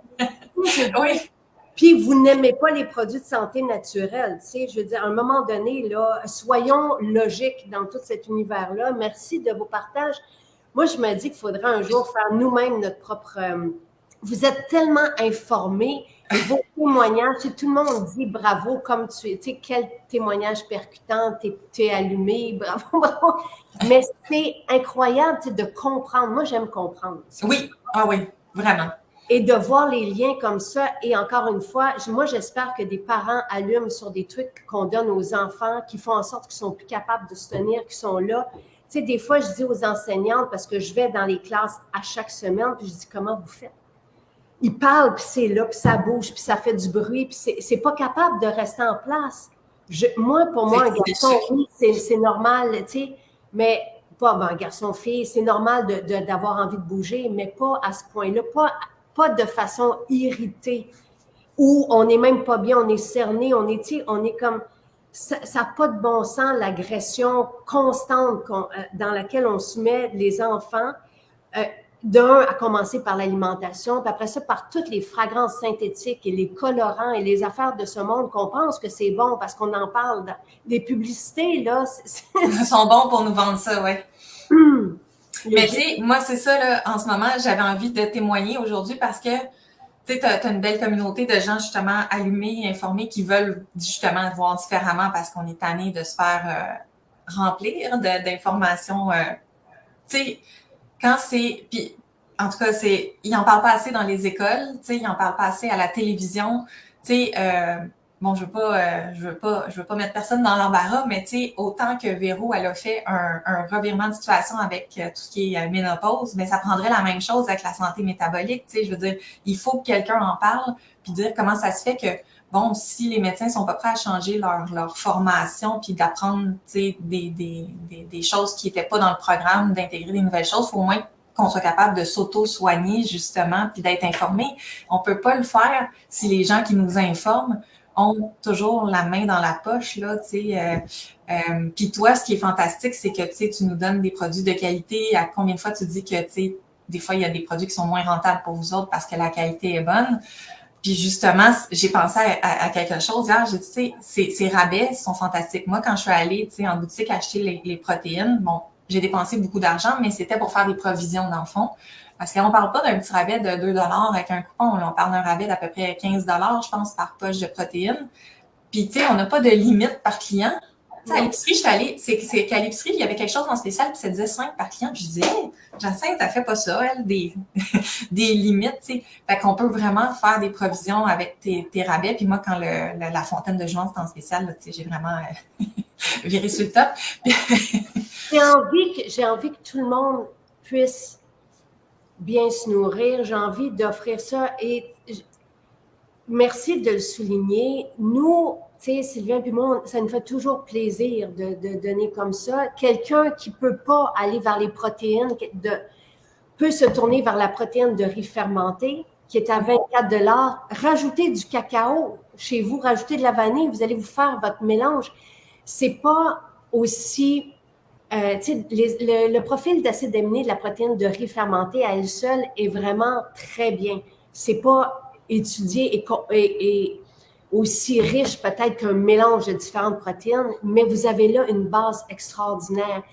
Oui. Puis, vous n'aimez pas les produits de santé naturelle, tu sais. Je veux dire, à un moment donné, là, soyons logiques dans tout cet univers-là. Merci de vos partages. Moi, je me dis qu'il faudrait un jour faire nous-mêmes notre propre... vous êtes tellement informés, et vos témoignages, tout le monde dit bravo comme tu es. Tu sais, quel témoignage percutant, tu es allumé, bravo, bravo. Mais c'est incroyable, tu sais, de comprendre. Moi, j'aime comprendre. Oui, ah oui, vraiment. Et de voir les liens comme ça. Et encore une fois, moi, j'espère que des parents allument sur des trucs qu'on donne aux enfants qui font en sorte qu'ils sont plus capables de se tenir, qu'ils sont là. Tu sais, des fois, je dis aux enseignantes, parce que je vais dans les classes à chaque semaine, puis je dis, comment vous faites? Ils parlent, puis c'est là, puis ça bouge, puis ça fait du bruit, puis c'est pas capable de rester en place. Pour moi, un garçon, oui, c'est normal, tu sais, mais pas un garçon-fille, c'est normal d'avoir envie de bouger, mais pas à ce point-là, pas de façon irritée, où on n'est même pas bien, on est cerné, on est comme... Ça n'a pas de bon sens, l'agression constante dans laquelle on soumet les enfants. D'un, à commencer par l'alimentation, puis après ça, par toutes les fragrances synthétiques et les colorants et les affaires de ce monde qu'on pense que c'est bon parce qu'on en parle. Les publicités, là... Ils sont bons pour nous vendre ça, oui. Mais tu sais, moi, c'est ça, là, en ce moment, j'avais envie de témoigner aujourd'hui parce que tu sais, t'as une belle communauté de gens, justement, allumés, informés, qui veulent, justement, voir différemment parce qu'on est tanné de se faire remplir d'informations. Tu sais, quand c'est... Puis, en tout cas, ils n'en parlent pas assez dans les écoles, tu sais, ils n'en parlent pas assez à la télévision. Tu sais, bon, je veux pas mettre personne dans l'embarras, mais tu sais, autant que Véro, elle a fait un revirement de situation avec tout ce qui est ménopause, mais ça prendrait la même chose avec la santé métabolique. Tu sais, je veux dire, il faut que quelqu'un en parle, puis dire comment ça se fait que, bon, si les médecins sont pas prêts à changer leur formation, puis d'apprendre, tu sais, des choses qui étaient pas dans le programme, d'intégrer des nouvelles choses, faut au moins qu'on soit capable de s'auto-soigner, justement, puis d'être informé. On peut pas le faire si les gens qui nous informent ont toujours la main dans la poche, là, tu sais. Puis toi, ce qui est fantastique, c'est que, tu sais, tu nous donnes des produits de qualité. À combien de fois tu dis que, tu sais, des fois, il y a des produits qui sont moins rentables pour vous autres parce que la qualité est bonne. Puis justement, j'ai pensé à quelque chose hier. J'ai dit, tu sais, ces rabais sont fantastiques. Moi, quand je suis allée, tu sais, en boutique acheter les protéines, bon, j'ai dépensé beaucoup d'argent, mais c'était pour faire des provisions dans le fond. Parce qu'on ne parle pas d'un petit rabais de 2 avec un coupon. Là, on parle d'un rabais d'à peu près 15 je pense, par poche de protéines. Puis, tu sais, on n'a pas de limite par client. Tu sais, à l'épicerie, je suis allée, c'est qu'à l'épicerie, il y avait quelque chose en spécial, puis ça disait 5 par client. Puis je disais, hey, Jacinthe, elle fait pas ça, elle, des limites, tu sais. Fait qu'on peut vraiment faire des provisions avec tes rabais. Puis moi, quand la fontaine de joie, c'était en spécial, là, tu sais, j'ai vraiment viré sur le top. J'ai envie que tout le monde puisse bien se nourrir. J'ai envie d'offrir ça et merci de le souligner. Nous, tu sais, Sylvain et moi, ça nous fait toujours plaisir de donner comme ça. Quelqu'un qui peut pas aller vers les protéines, peut se tourner vers la protéine de riz fermenté, qui est à 24 $. Rajoutez du cacao chez vous, rajoutez de la vanille, vous allez vous faire votre mélange. C'est pas aussi... le profil d'acide aminé de la protéine de riz fermenté à elle seule est vraiment très bien. C'est pas étudié et aussi riche peut-être qu'un mélange de différentes protéines, mais vous avez là une base extraordinaire.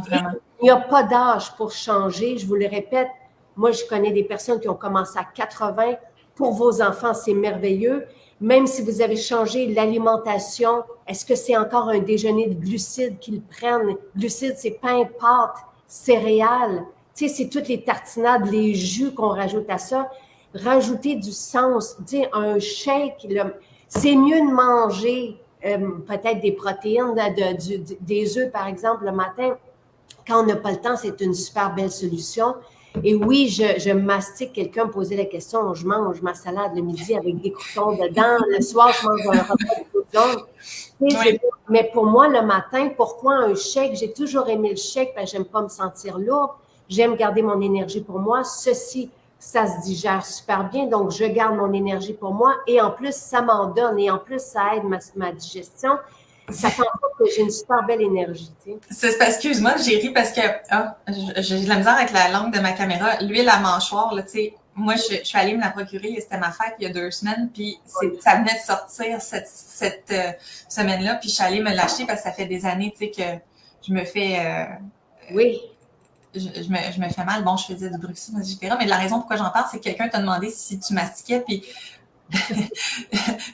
Vraiment. Il n'y a pas d'âge pour changer. Je vous le répète, moi, je connais des personnes qui ont commencé à 80. Pour vos enfants, c'est merveilleux. Même si vous avez changé l'alimentation, est-ce que c'est encore un déjeuner de glucides qu'ils prennent? Glucides, c'est pain, pâtes, céréales. Tu sais, c'est toutes les tartinades, les jus qu'on rajoute à ça. Rajouter du sens. Tu sais, un shake, c'est mieux de manger peut-être des protéines, des œufs, par exemple, le matin. Quand on n'a pas le temps, c'est une super belle solution. Et oui, je mastique. Quelqu'un me posait la question, je mange ma salade le midi avec des croutons dedans. Le soir, je mange un repas de croutons. Oui. Mais pour moi, le matin, pourquoi un shake? J'ai toujours aimé le shake parce que j'aime pas me sentir lourde. J'aime garder mon énergie pour moi. Ceci ça se digère super bien, donc je garde mon énergie pour moi et en plus, ça m'en donne et en plus, ça aide ma digestion. Ça fait en sorte que j'ai une super belle énergie, tu sais. Excuse-moi, j'ai ri parce que j'ai de la misère avec la langue de ma caméra. L'huile à mâchoire, là, tu sais, moi, je suis allée me la procurer, c'était ma fête il y a 2 semaines, puis ça venait de sortir cette semaine-là, puis je suis allée me l'acheter parce que ça fait des années, tu sais, que je me fais... Oui. Je me fais mal. Bon, je faisais du bruxisme, etc. Mais la raison pourquoi j'en parle, c'est que quelqu'un t'a demandé si tu mastiquais, puis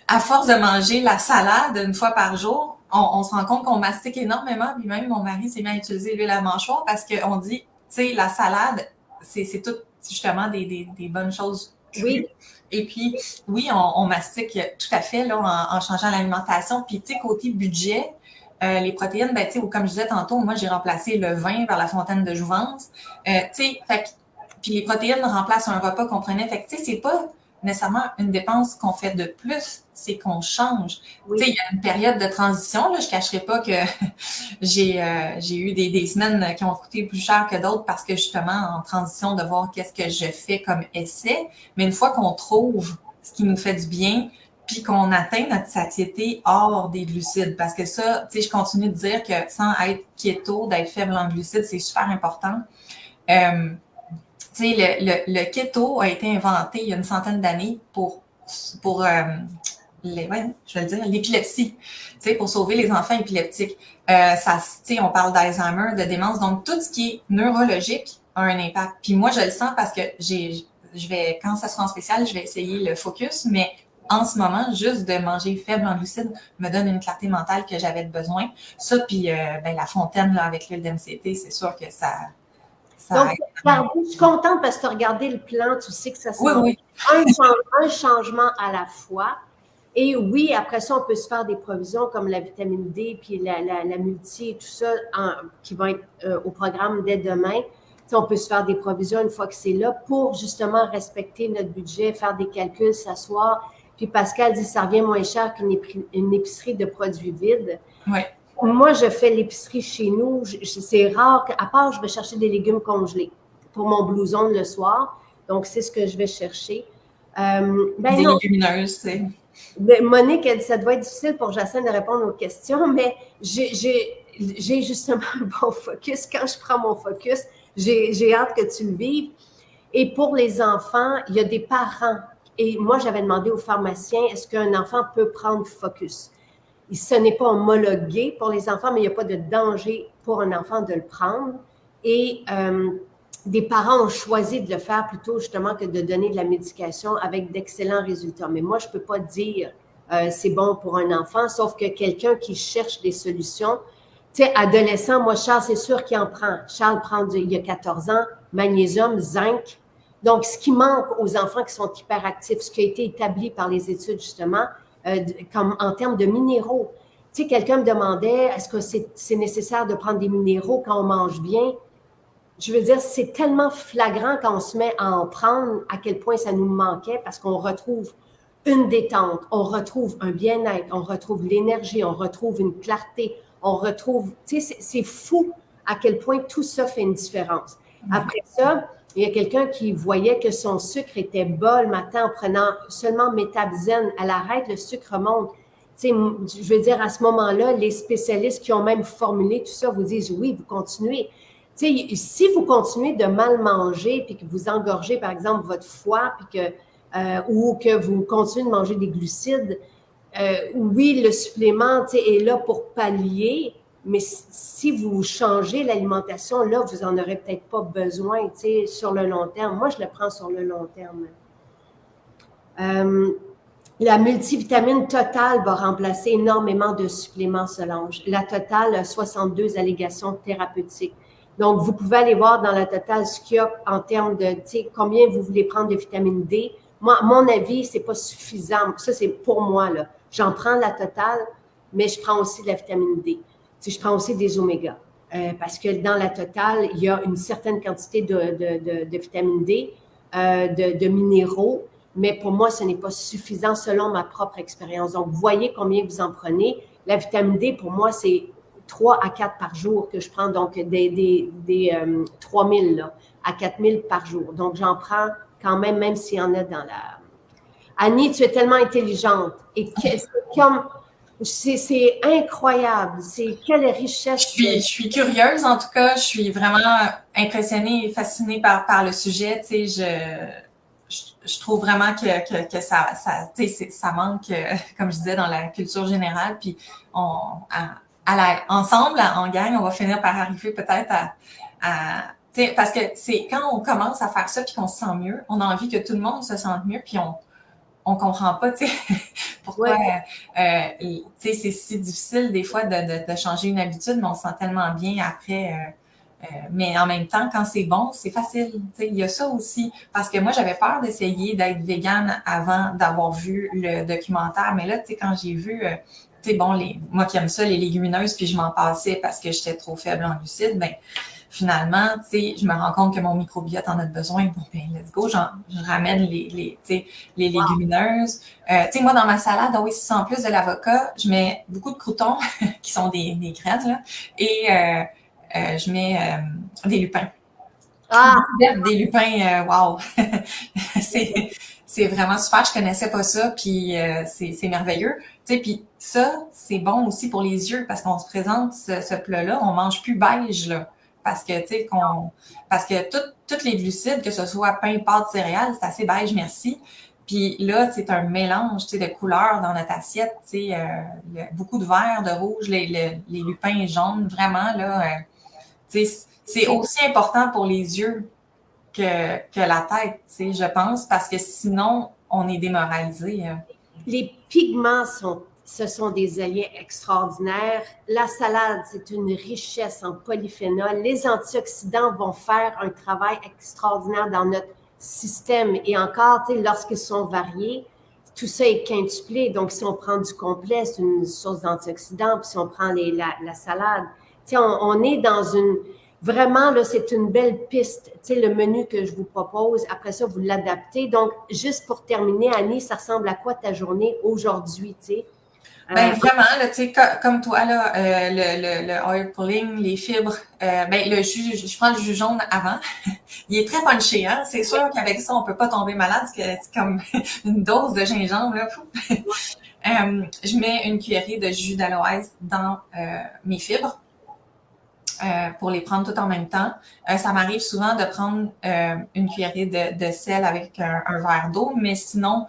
à force de manger la salade une fois par jour, on se rend compte qu'on mastique énormément. Puis même mon mari s'est mis à utiliser l'huile à mâchoire parce qu'on dit, tu sais, la salade, c'est tout justement des bonnes choses crues. Oui. Et puis, oui, on mastique tout à fait là, en changeant l'alimentation. Puis, tu sais, côté budget, les protéines, ben, tu sais, comme je disais tantôt, moi, j'ai remplacé le vin par la fontaine de jouvence. Tu sais, puis les protéines remplacent un repas qu'on prenait. Fait que, tu sais, c'est pas nécessairement une dépense qu'on fait de plus, c'est qu'on change. Oui. Tu sais, il y a une période de transition, là, je cacherai pas que j'ai eu des semaines qui ont coûté plus cher que d'autres parce que justement, en transition, de voir qu'est-ce que je fais comme essai. Mais une fois qu'on trouve ce qui nous fait du bien, puis qu'on atteint notre satiété hors des glucides. Parce que ça, tu sais, je continue de dire que sans être keto, d'être faible en glucides, c'est super important. Tu sais, le keto a été inventé il y a une centaine d'années pour je vais le dire, l'épilepsie, tu sais, pour sauver les enfants épileptiques. Tu sais, on parle d'Alzheimer, de démence, donc tout ce qui est neurologique a un impact. Puis moi, je le sens parce que quand ça sera en spécial, je vais essayer le focus, mais en ce moment, juste de manger faible en glucides me donne une clarté mentale que j'avais besoin. Ça, puis la fontaine là, avec l'huile d'MCT, c'est sûr que ça donc, je suis contente parce que tu as regardé le plan, tu sais que ça sera oui. un changement à la fois. Et oui, après ça, on peut se faire des provisions comme la vitamine D, puis la multi et tout ça qui va être au programme dès demain. T'sais, on peut se faire des provisions une fois que c'est là pour justement respecter notre budget, faire des calculs, s'asseoir. Puis Pascal dit ça revient moins cher qu'une épicerie de produits vides. Oui. Moi, je fais l'épicerie chez nous. C'est rare qu'à part, je vais chercher des légumes congelés pour mon blouson le soir. Donc, c'est ce que je vais chercher. Des légumineuses, tu sais. Monique, elle dit ça doit être difficile pour Jacinthe de répondre aux questions, mais j'ai justement un bon focus. Quand je prends mon focus, j'ai hâte que tu le vives. Et pour les enfants, il y a des parents. Et moi, j'avais demandé au pharmacien, est-ce qu'un enfant peut prendre focus? Ce n'est pas homologué pour les enfants, mais il n'y a pas de danger pour un enfant de le prendre. Et des parents ont choisi de le faire plutôt justement que de donner de la médication avec d'excellents résultats. Mais moi, je ne peux pas dire c'est bon pour un enfant, sauf que quelqu'un qui cherche des solutions. Tu sais, adolescent, moi, Charles, c'est sûr qu'il en prend. Charles prend il y a 14 ans, magnésium, zinc. Donc, ce qui manque aux enfants qui sont hyperactifs, ce qui a été établi par les études justement, comme en termes de minéraux. Tu sais, quelqu'un me demandait, est-ce que c'est nécessaire de prendre des minéraux quand on mange bien? Je veux dire, c'est tellement flagrant quand on se met à en prendre, à quel point ça nous manquait, parce qu'on retrouve une détente, on retrouve un bien-être, on retrouve l'énergie, on retrouve une clarté, on retrouve, tu sais, c'est fou à quel point tout ça fait une différence. Après ça, il y a quelqu'un qui voyait que son sucre était bas le matin en prenant seulement Métabzen. Elle arrête, le sucre remonte. Tu sais, je veux dire, à ce moment-là, les spécialistes qui ont même formulé tout ça vous disent, oui, vous continuez. Tu sais, si vous continuez de mal manger puis que vous engorgez, par exemple, votre foie puis ou que vous continuez de manger des glucides, oui, le supplément est là pour pallier, mais si vous changez l'alimentation, là, vous n'en aurez peut-être pas besoin sur le long terme. Moi, je le prends sur le long terme. La multivitamine Total va remplacer énormément de suppléments Solange. La Total a 62 allégations thérapeutiques. Donc, vous pouvez aller voir dans la Total ce qu'il y a en termes de combien vous voulez prendre de vitamine D. Moi, à mon avis, c'est pas suffisant. Ça, c'est pour moi, là. J'en prends la Total, mais je prends aussi de la vitamine D. Je prends aussi des omégas. Parce que dans la Total, il y a une certaine quantité de vitamine D, de minéraux, mais pour moi, ce n'est pas suffisant selon ma propre expérience. Donc, voyez combien vous en prenez. La vitamine D, pour moi, c'est 3 à 4 par jour que je prends, donc des 3000 là, à 4000 par jour. Donc, j'en prends quand même s'il y en a dans la... Annie, tu es tellement intelligente. Et c'est comme... C'est incroyable. C'est quelle richesse. Je suis curieuse, en tout cas. Je suis vraiment impressionnée et fascinée par le sujet. Tu sais, je trouve vraiment que ça manque, comme je disais, dans la culture générale. Puis ensemble, en gang, on va finir par arriver peut-être parce que c'est quand on commence à faire ça puis qu'on se sent mieux, on a envie que tout le monde se sente mieux, puis on comprend pas, tu sais, pourquoi, tu sais, c'est si difficile des fois de changer une habitude, mais on se sent tellement bien après. Mais en même temps, quand c'est bon, c'est facile. Tu sais, il y a ça aussi. Parce que moi, j'avais peur d'essayer d'être végane avant d'avoir vu le documentaire. Mais là, tu sais, quand j'ai vu, tu sais, bon, moi qui aime ça, les légumineuses, puis je m'en passais parce que j'étais trop faible en glucides, ben finalement, tu sais, je me rends compte que mon microbiote en a besoin. Bon, ben, let's go, je ramène les légumineuses. Tu sais, moi, dans ma salade, oui, c'est en plus de l'avocat, je mets beaucoup de croutons, qui sont des graines, là, et je mets des lupins. Des lupins, wow! c'est vraiment super. Je connaissais pas ça, puis c'est merveilleux. Tu sais, puis ça, c'est bon aussi pour les yeux, parce qu'on se présente ce plat-là, on mange plus beige, là. Parce que, tu sais, parce que toutes les glucides, que ce soit pain, pâtes, céréales, c'est assez beige, merci. Puis là, c'est un mélange, tu sais, de couleurs dans notre assiette, tu sais, beaucoup de vert, de rouge, les lupins jaunes, vraiment, là, tu sais, c'est aussi important pour les yeux que la tête, tu sais, je pense, parce que sinon, on est démoralisé. Les pigments ce sont des alliés extraordinaires. La salade, c'est une richesse en polyphénol. Les antioxydants vont faire un travail extraordinaire dans notre système. Et encore, lorsqu'ils sont variés, tout ça est quintuplé. Donc, si on prend du complet, c'est une source d'antioxydants. Puis si on prend la salade, on est dans une... Vraiment, là, c'est une belle piste. Tu sais, le menu que je vous propose, après ça, vous l'adaptez. Donc, juste pour terminer, Annie, ça ressemble à quoi ta journée aujourd'hui, tu sais? Ben vraiment, là, tu sais, comme toi, là, le oil pulling, les fibres, ben le jus, je prends le jus jaune avant. Il est très punché, hein. C'est sûr qu'avec ça, on peut pas tomber malade, parce que c'est comme une dose de gingembre, là. Je mets une cuillerée de jus d'aloès dans mes fibres. Pour les prendre tout en même temps. Ça m'arrive souvent de prendre une cuillerée de sel avec un verre d'eau, mais sinon,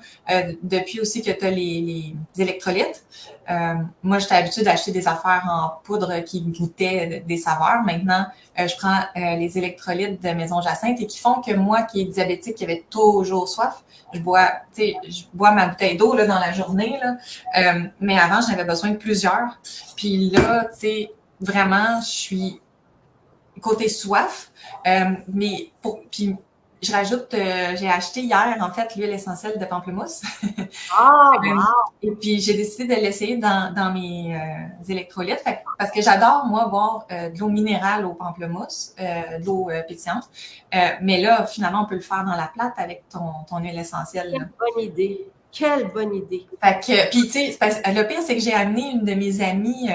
depuis aussi que tu as les électrolytes, moi, j'étais habituée d'acheter des affaires en poudre qui goûtaient des saveurs. Maintenant, je prends les électrolytes de Maison Jacinthe et qui font que moi, qui est diabétique, qui avait toujours soif, je bois ma bouteille d'eau là, dans la journée, là. Mais avant, j'en avais besoin de plusieurs. Puis là, tu sais, vraiment, je suis côté soif, puis je rajoute, j'ai acheté hier, en fait, l'huile essentielle de pamplemousse. Wow! Et puis, j'ai décidé de l'essayer dans mes électrolytes, parce que j'adore, moi, boire de l'eau minérale au pamplemousse, de l'eau pétillante. Mais là, finalement, on peut le faire dans la plate avec ton huile essentielle. Quelle bonne idée! Quelle bonne idée! Fait que, puis tu sais, le pire, c'est que j'ai amené une de mes amies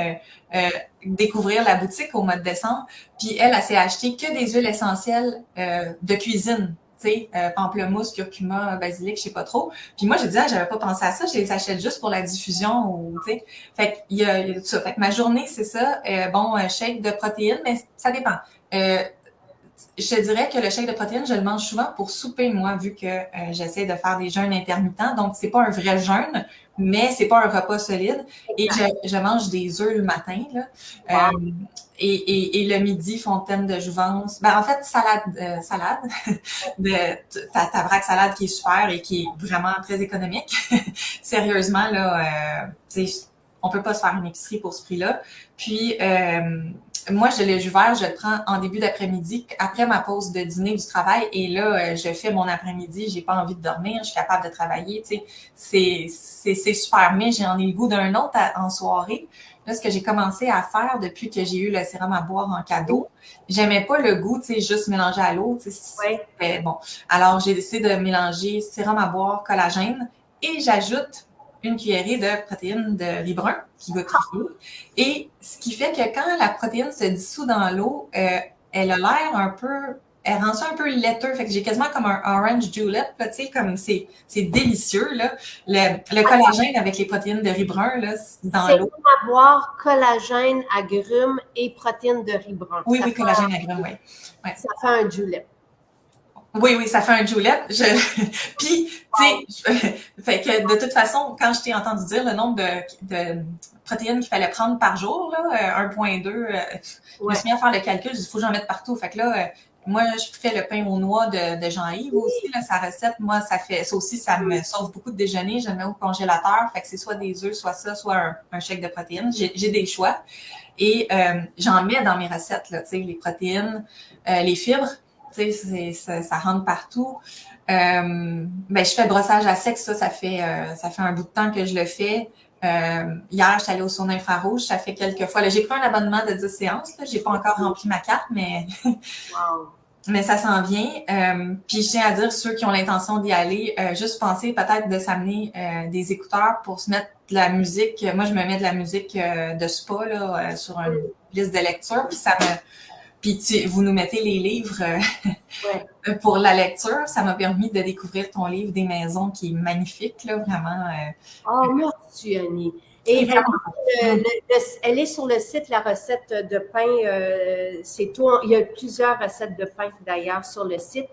découvrir la boutique au mois de décembre, puis elle s'est acheté que des huiles essentielles de cuisine, tu sais, pamplemousse, curcuma, basilic, je sais pas trop. Puis moi, j'ai dit, j'avais pas pensé à ça, je les achète juste pour la diffusion, ou tu sais. Fait que il y a tout ça. Fait que ma journée, c'est ça. Shake de protéines, mais ça dépend. Je te dirais que le shake de protéines, je le mange souvent pour souper, moi, vu que j'essaie de faire des jeûnes intermittents. Donc, c'est pas un vrai jeûne, mais c'est pas un repas solide. Et je mange des œufs le matin, là. Wow. Et le midi, fontaine de jouvence. Ben, en fait, salade de ta vrac salade qui est super et qui est vraiment très économique. Sérieusement, là, on peut pas se faire une épicerie pour ce prix-là. Puis, moi, le jus vert, je le prends en début d'après-midi, après ma pause de dîner du travail. Et là, je fais mon après-midi, j'ai pas envie de dormir, je suis capable de travailler. Tu sais, c'est super. Mais j'en ai le goût d'un autre en soirée. Là, ce que j'ai commencé à faire depuis que j'ai eu le sérum à boire en cadeau, j'aimais pas le goût, tu sais, juste mélanger à l'eau. Tu sais, bon. Alors, j'ai décidé de mélanger sérum à boire, collagène, et j'ajoute une cuillerée de protéines de riz brun qui goûte l'eau. Et ce qui fait que quand la protéine se dissout dans l'eau, elle a l'air un peu elle rend ça un peu laiteux. Fait que j'ai quasiment comme un orange julep, là, tu sais, comme c'est délicieux, là. Le collagène avec les protéines de riz brun, là, dans l'eau. C'est à boire collagène, agrumes et protéines de riz brun. Oui, oui, collagène agrumes, oui. Ouais. Ça fait un julep. Oui, oui, ça fait un julep. Puis, tu sais, fait que de toute façon, quand je t'ai entendu dire le nombre de protéines qu'il fallait prendre par jour, là, 1,2, je me suis mis à faire le calcul, il faut que j'en mette partout. Fait que là, moi, je fais le pain aux noix de Jean-Yves aussi, là, sa recette. Moi, ça aussi, ça me sauve beaucoup de déjeuner. Je le mets au congélateur. Fait que c'est soit des œufs, soit ça, soit un shake de protéines. J'ai des choix. Et j'en mets dans mes recettes, là, tu sais, les protéines, les fibres. Tu sais, ça rentre partout. Ben, je fais brossage à sec, ça fait un bout de temps que je le fais. Hier, je suis allée au sauna infrarouge, ça fait quelques fois. J'ai pris un abonnement de 10 séances. J'ai pas encore rempli ma carte, mais, mais ça s'en vient. Puis je tiens à dire, ceux qui ont l'intention d'y aller, juste penser peut-être de s'amener des écouteurs pour se mettre de la musique. Moi, je me mets de la musique de spa là, sur une liste de lecture, puis ça me... Puis vous nous mettez les livres pour la lecture. Ça m'a permis de découvrir ton livre des maisons qui est magnifique, là, vraiment. Oh, merci, Annie. Et elle est sur le site, la recette de pain. C'est tout. Il y a plusieurs recettes de pain, d'ailleurs, sur le site.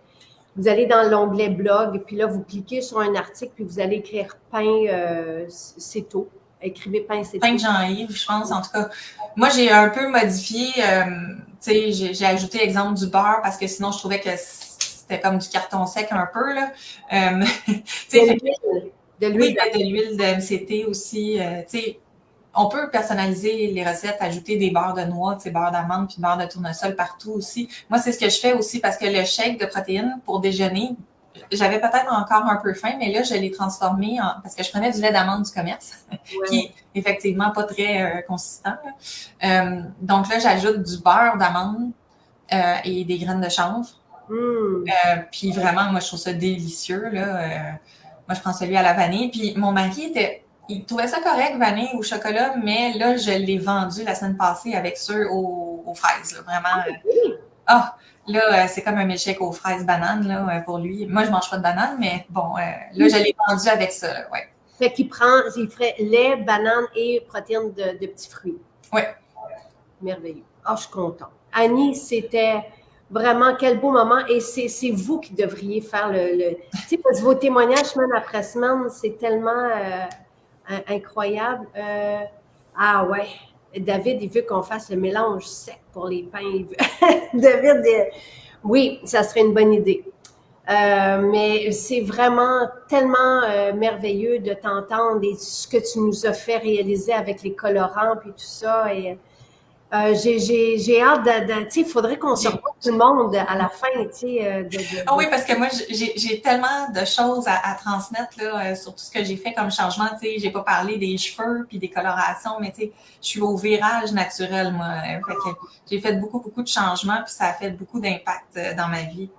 Vous allez dans l'onglet blog, puis là, vous cliquez sur un article, puis vous allez écrire pain, c'est tout. Écrivez pain, c'est tout. Pain de Jean-Yves, je pense, en tout cas. Moi, j'ai un peu modifié, tu sais, j'ai ajouté l'exemple du beurre parce que sinon, je trouvais que c'était comme du carton sec un peu, là. De l'huile de MCT aussi. Tu sais, on peut personnaliser les recettes, ajouter des beurres de noix, tu sais, beurre d'amande puis beurre de tournesol partout aussi. Moi, c'est ce que je fais aussi parce que le shake de protéines pour déjeuner, j'avais peut-être encore un peu faim, mais là, je l'ai transformé parce que je prenais du lait d'amande du commerce, qui est effectivement pas très consistant. Donc là, j'ajoute du beurre d'amande et des graines de chanvre. Puis vraiment, moi, je trouve ça délicieux. Là. Moi, je prends celui à la vanille. Puis mon mari, il trouvait ça correct, vanille ou chocolat, mais là, je l'ai vendu la semaine passée avec ceux aux fraises. Là, vraiment. Là, c'est comme un milkshake aux fraises bananes là, pour lui. Moi, je mange pas de bananes, mais bon, là, je l'ai vendu avec ça. Là, ouais. Fait qu'il ferait lait, banane et protéines de petits fruits. Oui. Merveilleux. Je suis contente. Annie, c'était vraiment quel beau moment. Et c'est vous qui devriez faire tu sais, parce que vos témoignages semaine après semaine, c'est tellement incroyable. Ouais. David, il veut qu'on fasse le mélange sec pour les pains. David, oui, ça serait une bonne idée. Mais c'est vraiment tellement merveilleux de t'entendre et ce que tu nous as fait réaliser avec les colorants et tout ça. Et j'ai hâte tu sais, il faudrait qu'on se revoie tout le monde à la fin, tu sais. Oui, parce que moi, j'ai tellement de choses à transmettre là, sur tout ce que j'ai fait comme changement. Tu sais, j'ai pas parlé des cheveux puis des colorations, mais tu sais, je suis au virage naturel, moi. Fait que j'ai fait beaucoup de changements puis ça a fait beaucoup d'impact dans ma vie.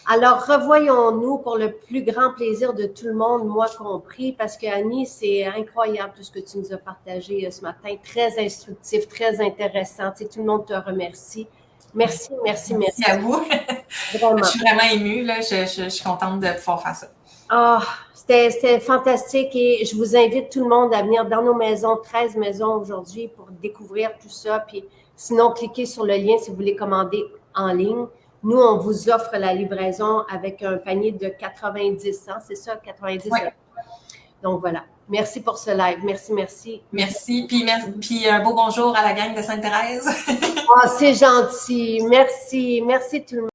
Alors, revoyons-nous pour le plus grand plaisir de tout le monde, moi compris, parce que Annie, c'est incroyable tout ce que tu nous as partagé ce matin. Très instructif, très intéressant. Tu sais, tout le monde te remercie. Merci. Merci à vous. Vraiment. Je suis vraiment émue. Là. Je suis contente de pouvoir faire ça. C'était fantastique et je vous invite tout le monde à venir dans nos maisons, 13 maisons aujourd'hui pour découvrir tout ça. Puis sinon, cliquez sur le lien si vous voulez commander en ligne. Nous, on vous offre la livraison avec un panier de 90 cents, c'est ça, 90 cents. Donc, voilà. Merci pour ce live. Merci. Merci. Puis un beau bonjour à la gang de Sainte-Thérèse. C'est gentil. Merci tout le monde.